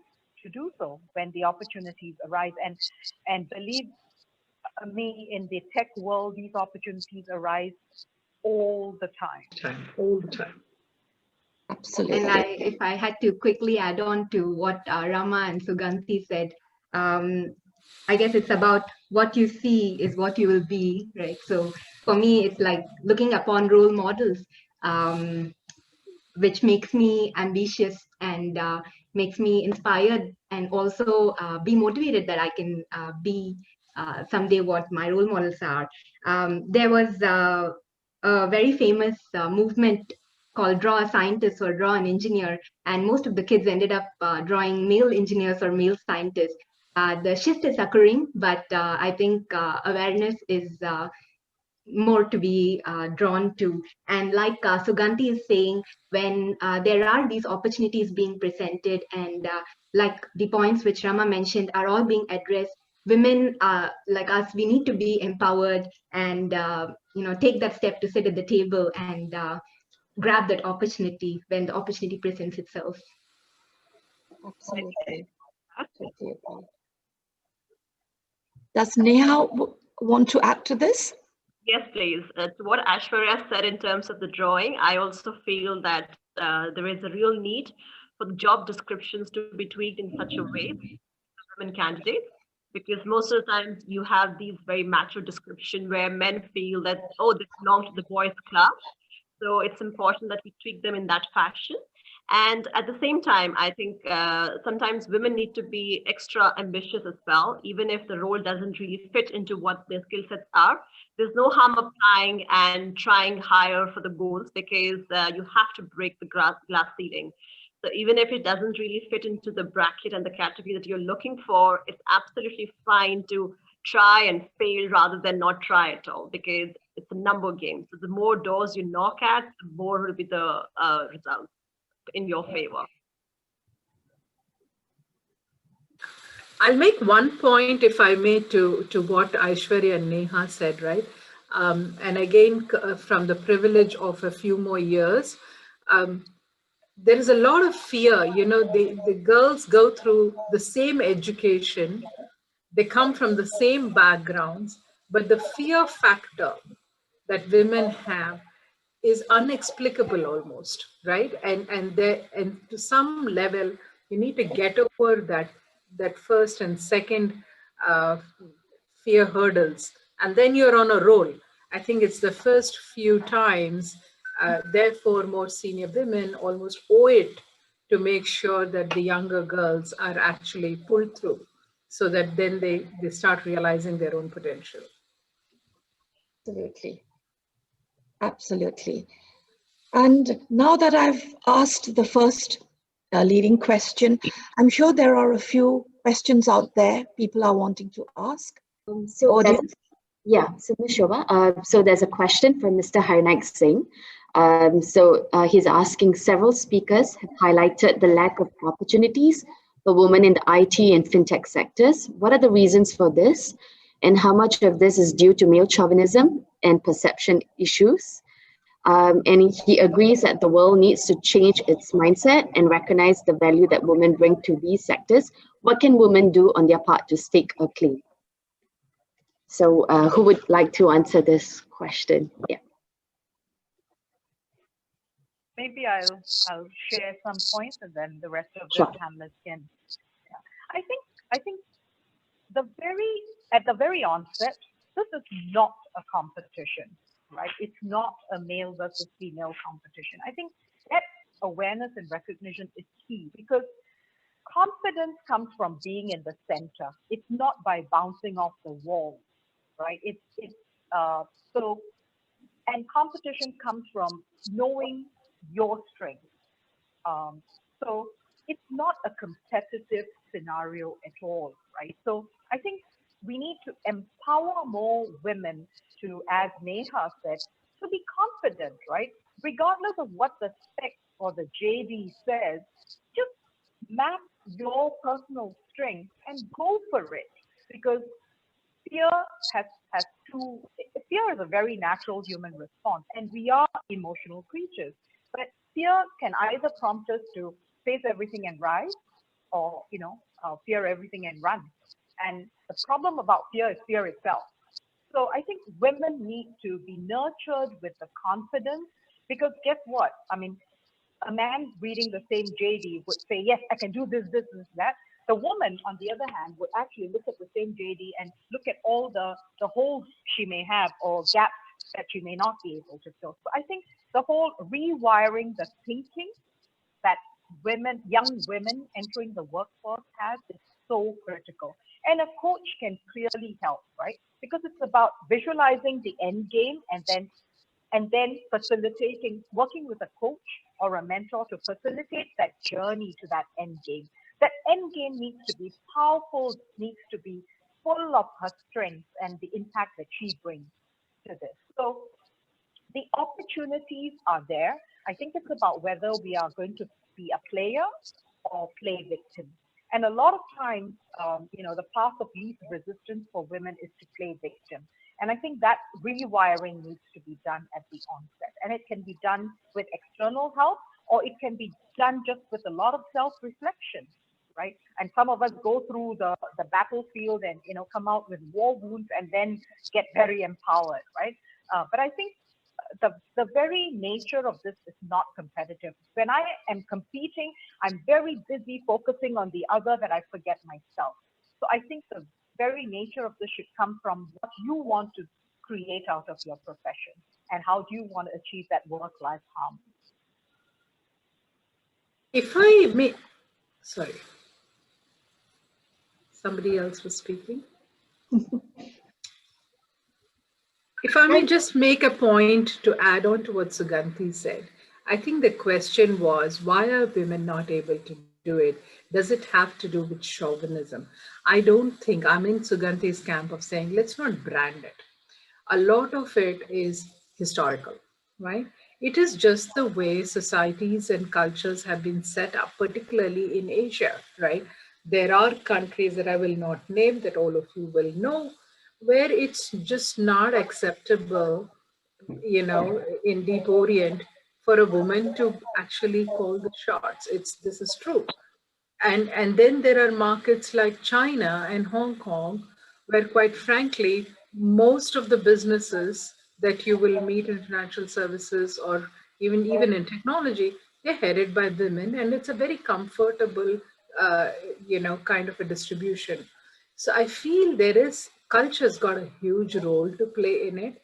do so when the opportunities arise. And believe me, in the tech world, these opportunities arise all the time. All the time. Absolutely. And if I had to quickly add on to what Rama and Suganthi said, I guess it's about what you see is what you will be, right? So for me, it's like looking upon role models, which makes me ambitious and makes me inspired, and also be motivated that I can be someday what my role models are. There was a very famous movement called Draw a Scientist or Draw an Engineer, and most of the kids ended up drawing male engineers or male scientists. The shift is occurring, but I think awareness is more to be drawn to. And like Suganthi is saying, when there are these opportunities being presented, and like the points which Rama mentioned are all being addressed, women like us, we need to be empowered and take that step to sit at the table and grab that opportunity when the opportunity presents itself. Absolutely. Absolutely. Does Neha want to add to this? Yes, please. To what Aishwarya said in terms of the drawing, I also feel that there is a real need for the job descriptions to be tweaked in such a way for women candidates, because most of the time you have these very macho description where men feel that, oh, they belong to the boys club. So it's important that we tweak them in that fashion. And at the same time, I think sometimes women need to be extra ambitious as well, even if the role doesn't really fit into what their skill sets are. There's no harm applying and trying higher for the goals, because you have to break the glass ceiling. So even if it doesn't really fit into the bracket and the category that you're looking for, it's absolutely fine to try and fail rather than not try at all, because it's a number game. So the more doors you knock at, the more will be the results in your favor. I'll make one point, if I may, to what Aishwarya and Neha said, right? And again, from the privilege of a few more years, there is a lot of fear. The girls go through the same education, they come from the same backgrounds, but the fear factor that women have is unexplicable almost, right? And to some level, you need to get over that first and second fear hurdles, and then you're on a roll. I think it's the first few times, therefore more senior women almost owe it to make sure that the younger girls are actually pulled through, so that then they start realizing their own potential. Absolutely. Absolutely. And now that I've asked the first leading question, I'm sure there are a few questions out there people are wanting to ask. So Ms. Shobha, so there's a question from Mr. Harnaik Singh. He's asking, several speakers have highlighted the lack of opportunities for women in the IT and fintech sectors. What are the reasons for this? And how much of this is due to male chauvinism and perception issues? And he agrees that the world needs to change its mindset and recognize the value that women bring to these sectors. What can women do on their part to stake a claim? So who would like to answer this question? Yeah. Maybe I'll share some points, and then the rest of the Sure. panelists can. Yeah. I think at the very onset, this is not a competition, right? It's not a male versus female competition. I think that awareness and recognition is key, because confidence comes from being in the center. It's not by bouncing off the wall, right? It's And competition comes from knowing your strengths. So it's not a competitive scenario at all, right? So I think we need to empower more women to, as Neha said, to be confident, right? Regardless of what the spec or the JD says, just map your personal strength and go for it. Because fear has two, fear is a very natural human response, and we are emotional creatures. But fear can either prompt us to face everything and rise, or fear everything and run. And the problem about fear is fear itself. So I think women need to be nurtured with the confidence, because guess what? I mean, a man reading the same JD would say, yes, I can do this, this, this, that. The woman, on the other hand, would actually look at the same JD and look at all the holes she may have or gaps that she may not be able to fill. So I think the whole rewiring the thinking that young women entering the workforce has is so critical. And a coach can clearly help, right? Because it's about visualizing the end game and then facilitating, working with a coach or a mentor to facilitate that journey to that end game. That end game needs to be powerful, needs to be full of her strengths and the impact that she brings to this. So the opportunities are there. I think it's about whether we are going to be a player or play victim. And a lot of times, the path of least resistance for women is to play victim. And I think that rewiring needs to be done at the onset. And it can be done with external help, or it can be done just with a lot of self-reflection, right? And some of us go through the battlefield and, come out with war wounds and then get very empowered, right? But I think the very nature of this is not competitive. When I am competing, I'm very busy focusing on the other that I forget myself. So I think the very nature of this should come from what you want to create out of your profession and how do you want to achieve that work-life harmony. If I may, sorry, somebody else was speaking. If I may just make a point to add on to what Suganthi said, I think the question was, why are women not able to do it? Does it have to do with chauvinism? I don't think, I'm in Suganthi's camp of saying, let's not brand it. A lot of it is historical, right? It is just the way societies and cultures have been set up, particularly in Asia, right? There are countries that I will not name that all of you will know, where it's just not acceptable, in Deep Orient for a woman to actually call the shots. This is true. And then there are markets like China and Hong Kong, where quite frankly, most of the businesses that you will meet in financial services or even in technology, they're headed by women, and it's a very comfortable, kind of a distribution. So I feel culture's got a huge role to play in it,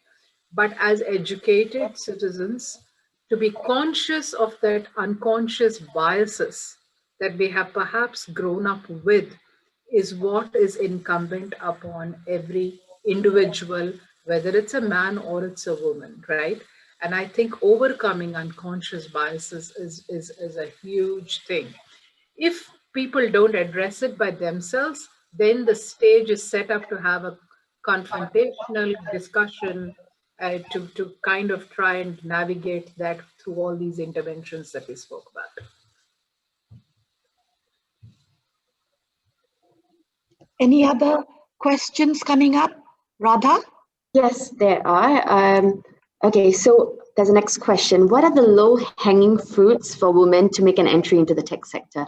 but as educated citizens, to be conscious of that unconscious biases that we have perhaps grown up with is what is incumbent upon every individual, whether it's a man or it's a woman, right? And I think overcoming unconscious biases is a huge thing. If people don't address it by themselves, then the stage is set up to have a confrontational discussion to kind of try and navigate that through all these interventions that we spoke about. Any other questions coming up? Radha? Yes, there are. Okay, so there's a next question. What are the low-hanging fruits for women to make an entry into the tech sector?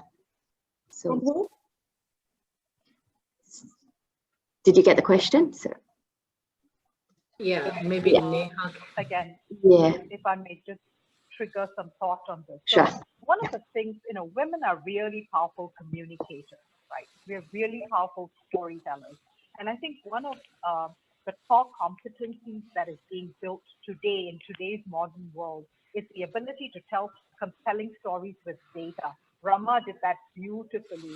So, did you get the question? So, yeah, maybe Neha. Again, if I may just trigger some thought on this. So sure. one of the things, women are really powerful communicators, right? We're really powerful storytellers. And I think one of the core competencies that is being built today in today's modern world is the ability to tell compelling stories with data. Rama did that beautifully.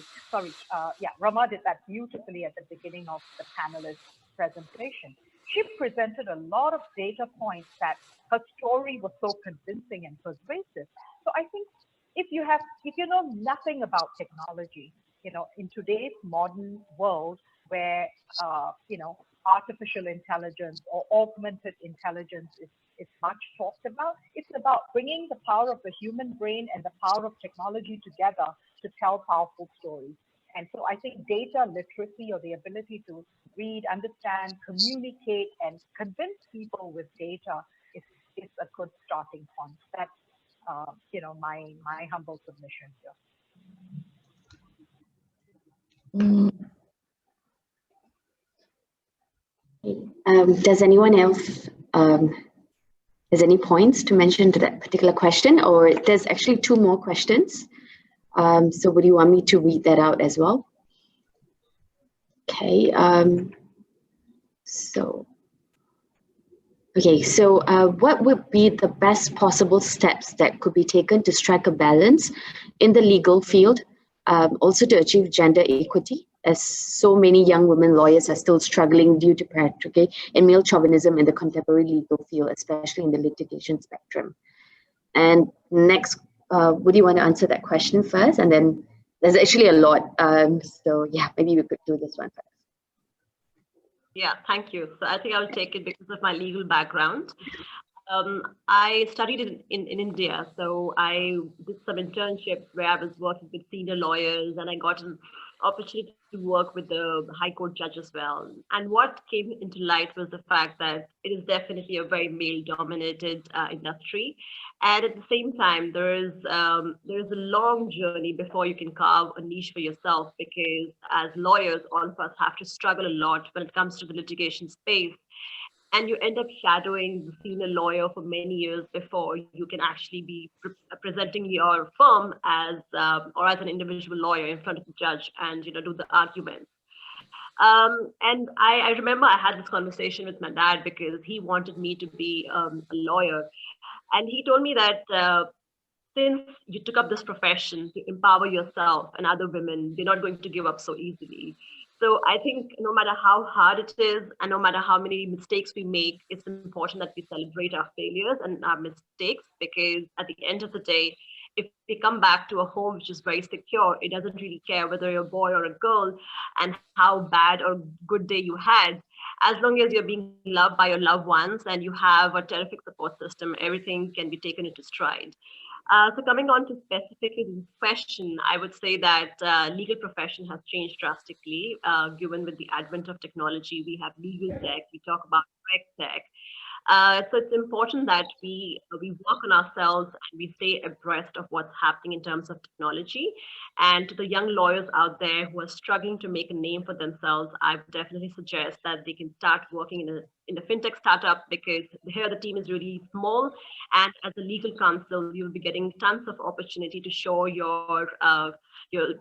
Rama did that beautifully at the beginning of the panelist presentation. she presented a lot of data points that her story was so convincing and persuasive. So I think if you know nothing about technology, in today's modern world where, artificial intelligence or augmented intelligence is much talked about, it's about bringing the power of the human brain and the power of technology together to tell powerful stories. And so I think data literacy, or the ability to read, understand, communicate, and convince people with data is a good starting point. That's my humble submission here. Does anyone else has any points to mention to that particular question? Or there's actually two more questions. So would you want me to read that out as well? Okay. So what would be the best possible steps that could be taken to strike a balance in the legal field, also to achieve gender equity, as so many young women lawyers are still struggling due to patriarchy and male chauvinism in the contemporary legal field, especially in the litigation spectrum? And next, would you want to answer that question first? And then there's actually a lot. So yeah, maybe we could do this one first. Yeah, thank you. So I think I'll take it because of my legal background. I studied in India, so I did some internships where I was working with senior lawyers, and I got an opportunity to work with the High Court judge as well. And what came into light was the fact that it is definitely a very male-dominated industry, and at the same time, there is a long journey before you can carve a niche for yourself, because as lawyers, all of us have to struggle a lot when it comes to the litigation space. And you end up shadowing the senior lawyer for many years before you can actually be presenting your firm as or as an individual lawyer in front of the judge and do the arguments. And I remember I had this conversation with my dad because he wanted me to be a lawyer, and he told me that since you took up this profession to empower yourself and other women, you're not going to give up so easily. So I think no matter how hard it is and no matter how many mistakes we make, it's important that we celebrate our failures and our mistakes, because at the end of the day, if we come back to a home which is very secure, it doesn't really care whether you're a boy or a girl and how bad or good day you had. As long as you're being loved by your loved ones and you have a terrific support system, everything can be taken into stride. So coming on to specifically this question, I would say that legal profession has changed drastically, given with the advent of technology. We have legal tech, we talk about reg tech. So it's important that we work on ourselves and we stay abreast of what's happening in terms of technology. And to the young lawyers out there who are struggling to make a name for themselves, I would definitely suggest that they can start working in a fintech startup, because here the team is really small. And as a legal counsel, you'll be getting tons of opportunity to show your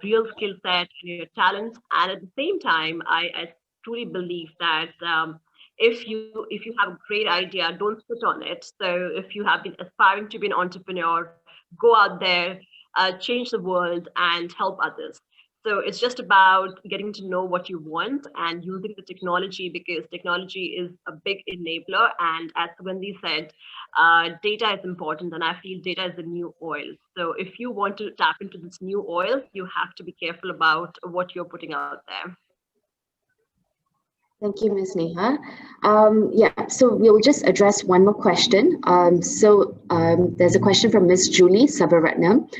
real skill set and your talents. And at the same time, I truly believe that if you have a great idea, don't sit on it. So if you have been aspiring to be an entrepreneur, go out there, change the world and help others. So it's just about getting to know what you want and using the technology, because technology is a big enabler. And as Suganthi said, data is important, and I feel data is the new oil. So if you want to tap into this new oil, you have to be careful about what you're putting out there. Thank you, Ms. Neha. So we'll just address one more question. There's a question from Ms. Julie Savaratnam.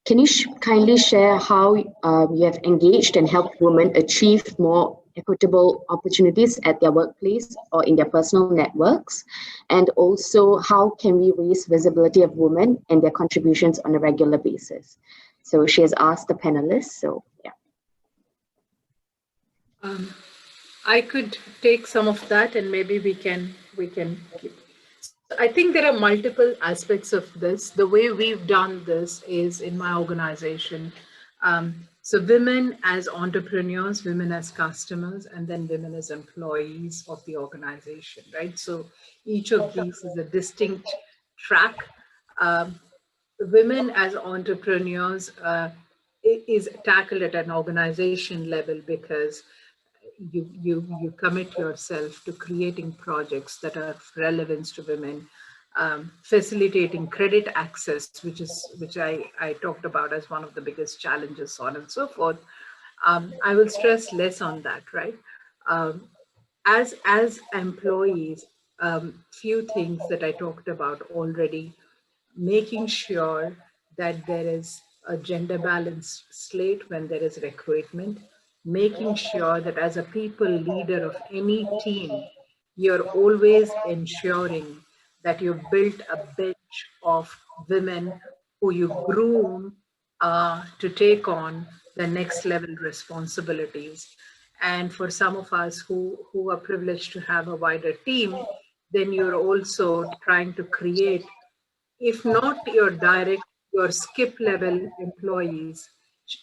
Can you kindly share how you have engaged and helped women achieve more equitable opportunities at their workplace or in their personal networks? And also, how can we raise visibility of women and their contributions on a regular basis? So she has asked the panelists, so yeah. I could take some of that, and maybe we can keep. I think there are multiple aspects of this. The way we've done this is in my organization. So women as entrepreneurs, women as customers, and then women as employees of the organization, right? So each of these is a distinct track. Women as entrepreneurs is tackled at an organization level, because you commit yourself to creating projects that are of relevance to women, facilitating credit access, which I talked about as one of the biggest challenges, so on and so forth. I will stress less on that, right? Um, as employees, few things that I talked about already: making sure that there is a gender balanced slate when there is recruitment, making sure that as a people leader of any team, you're always ensuring that you've built a bench of women who you groom to take on the next level responsibilities. And for some of us who are privileged to have a wider team, then you're also trying to create, if not your direct, your skip level employees,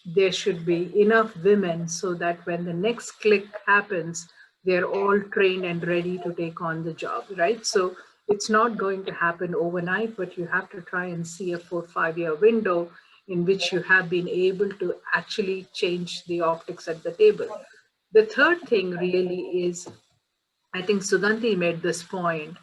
there should be enough women so that when the next click happens, they're all trained and ready to take on the job, right? So it's not going to happen overnight, but you have to try and see a 4-5 year window in which you have been able to actually change the optics at the table. The third thing really is, I think Suganthi made this point,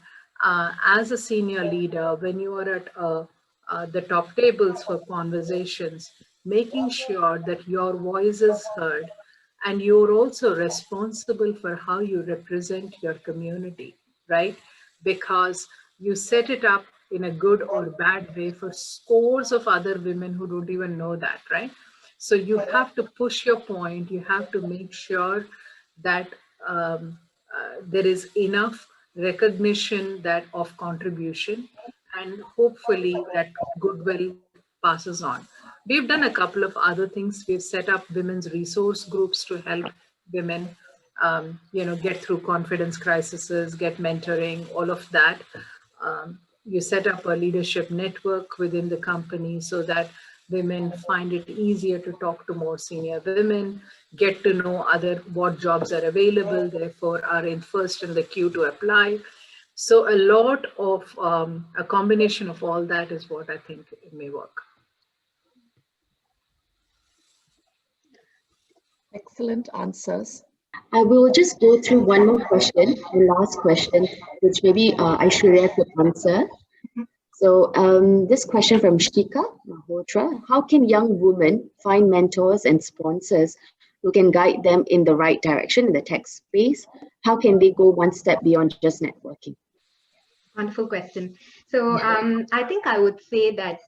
as a senior leader, when you are at the top tables for conversations, making sure that your voice is heard, and you're also responsible for how you represent your community, right? Because you set it up in a good or bad way for scores of other women who don't even know that, right? So you have to push your point, you have to make sure that there is enough recognition that of contribution, and hopefully that goodwill passes on. We've done a couple of other things. We've set up women's resource groups to help women get through confidence crises, get mentoring, all of that. You set up a leadership network within the company so that women find it easier to talk to more senior women, get to know what jobs are available, therefore are in first in the queue to apply. So a lot of a combination of all that is what I think it may work. Excellent answers. I will just go through one more question, the last question, which maybe Aishwarya could answer. So this question from Shika Malhotra: how can young women find mentors and sponsors who can guide them in the right direction in the tech space? How can they go one step beyond just networking? Wonderful question. So I think I would say that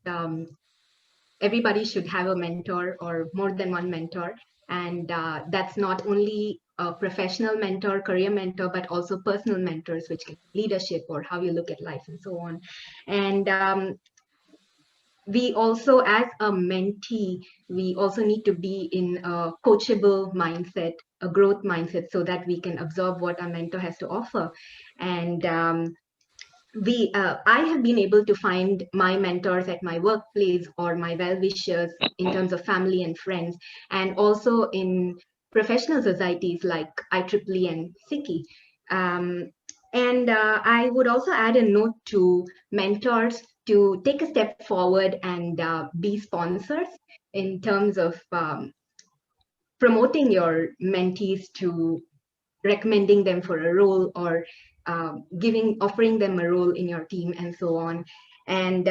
everybody should have a mentor or more than one mentor. And that's not only a professional mentor, career mentor, but also personal mentors, which can be leadership or how you look at life and so on. And we also, as a mentee, we also need to be in a coachable mindset, a growth mindset, so that we can absorb what our mentor has to offer. And I have been able to find my mentors at my workplace or my well-wishers in terms of family and friends, and also in professional societies like IEEE and SICCI. And I would also add a note to mentors to take a step forward and be sponsors in terms of promoting your mentees, to recommending them for a role, or offering them a role in your team, and so on. And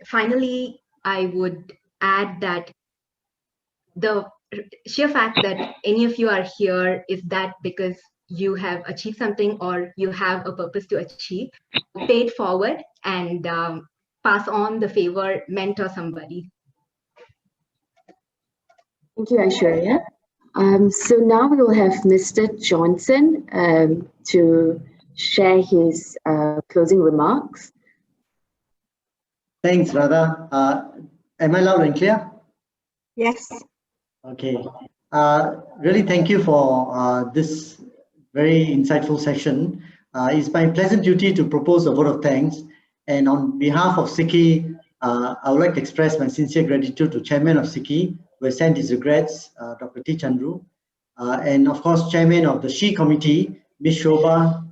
finally, I would add that the sheer fact that any of you are here is that because you have achieved something or you have a purpose to achieve. Pay it forward and pass on the favor, mentor somebody. Thank you, Aishwarya. So now we will have Mr. Johnson to share his closing remarks. Thanks, Radha. Am I loud and clear? Yes. Okay. Really thank you for this very insightful session. It's my pleasant duty to propose a vote of thanks. And on behalf of SICCI, I would like to express my sincere gratitude to Chairman of SICCI, who has sent his regrets, Dr. T. Chandru, and of course, Chairman of the SHE Committee, Ms Shobha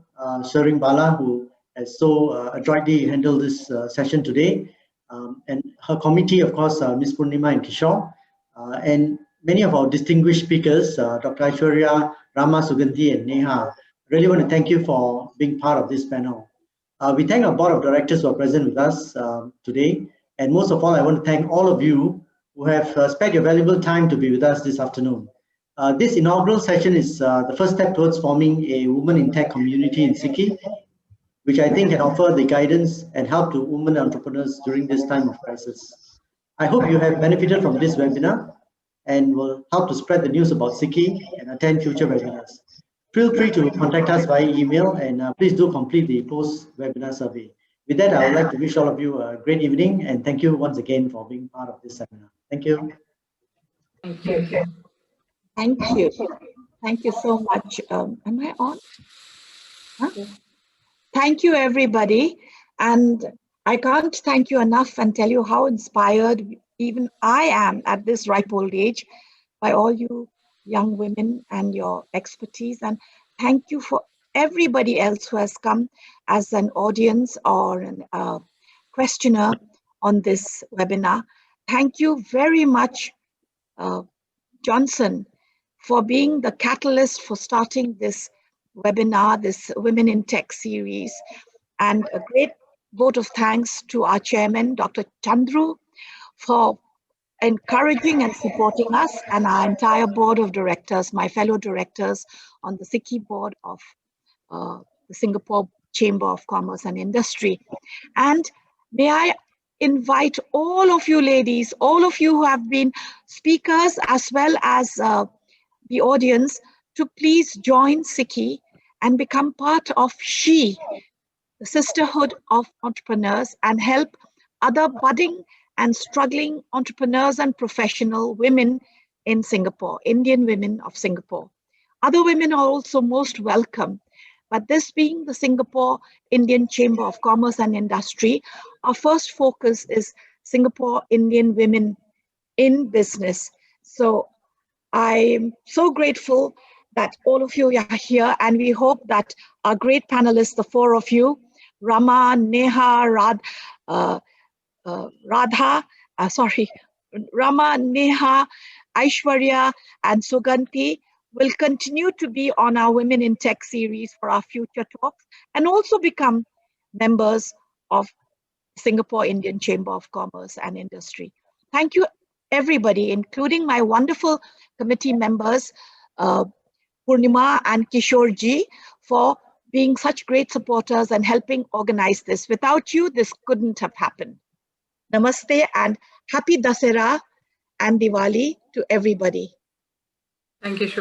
Tsering Bhalla, who has so adroitly handled this session today, and her committee, of course, Ms Purnima and Kishore, and many of our distinguished speakers, Dr. Aishwarya, Rama, Suganthi, and Neha. Really want to thank you for being part of this panel. We thank our board of directors who are present with us today. And most of all, I want to thank all of you who have spent your valuable time to be with us this afternoon. This inaugural session is the first step towards forming a women in tech community in SHE, which I think can offer the guidance and help to women entrepreneurs during this time of crisis. I hope you have benefited from this webinar and will help to spread the news about SHE and attend future webinars. Feel free to contact us via email, and please do complete the post-webinar survey. With that, I would like to wish all of you a great evening, and thank you once again for being part of this seminar. Thank you. Thank you. Thank you. Thank you so much. Am I on? Huh? Thank you, everybody. And I can't thank you enough and tell you how inspired even I am at this ripe old age by all you young women and your expertise. And thank you for everybody else who has come as an audience or a questioner on this webinar. Thank you very much, Johnson, for being the catalyst for starting this webinar, this Women in Tech series. And a great vote of thanks to our chairman, Dr. Chandru, for encouraging and supporting us, and our entire board of directors, my fellow directors on the SHE board of the Singapore Chamber of Commerce and Industry. And may I invite all of you ladies, all of you who have been speakers as well as the audience, to please join SHE and become part of SHE, the Sisterhood of Entrepreneurs, and help other budding and struggling entrepreneurs and professional women in Singapore, Indian women of Singapore. Other women are also most welcome, but this being the Singapore Indian Chamber of Commerce and Industry, our first focus is Singapore Indian women in business. So I'm so grateful that all of you are here, and we hope that our great panelists, the four of you, Rama, Neha, Rama, Neha, Aishwarya, and Suganthi will continue to be on our Women in Tech series for our future talks, and also become members of Singapore Indian Chamber of Commerce and Industry. Thank you, everybody, including my wonderful committee members, Purnima and Kishorji, for being such great supporters and helping organize this. Without you, this couldn't have happened. Namaste and happy Dasera and Diwali to everybody. Thank you, Shobha.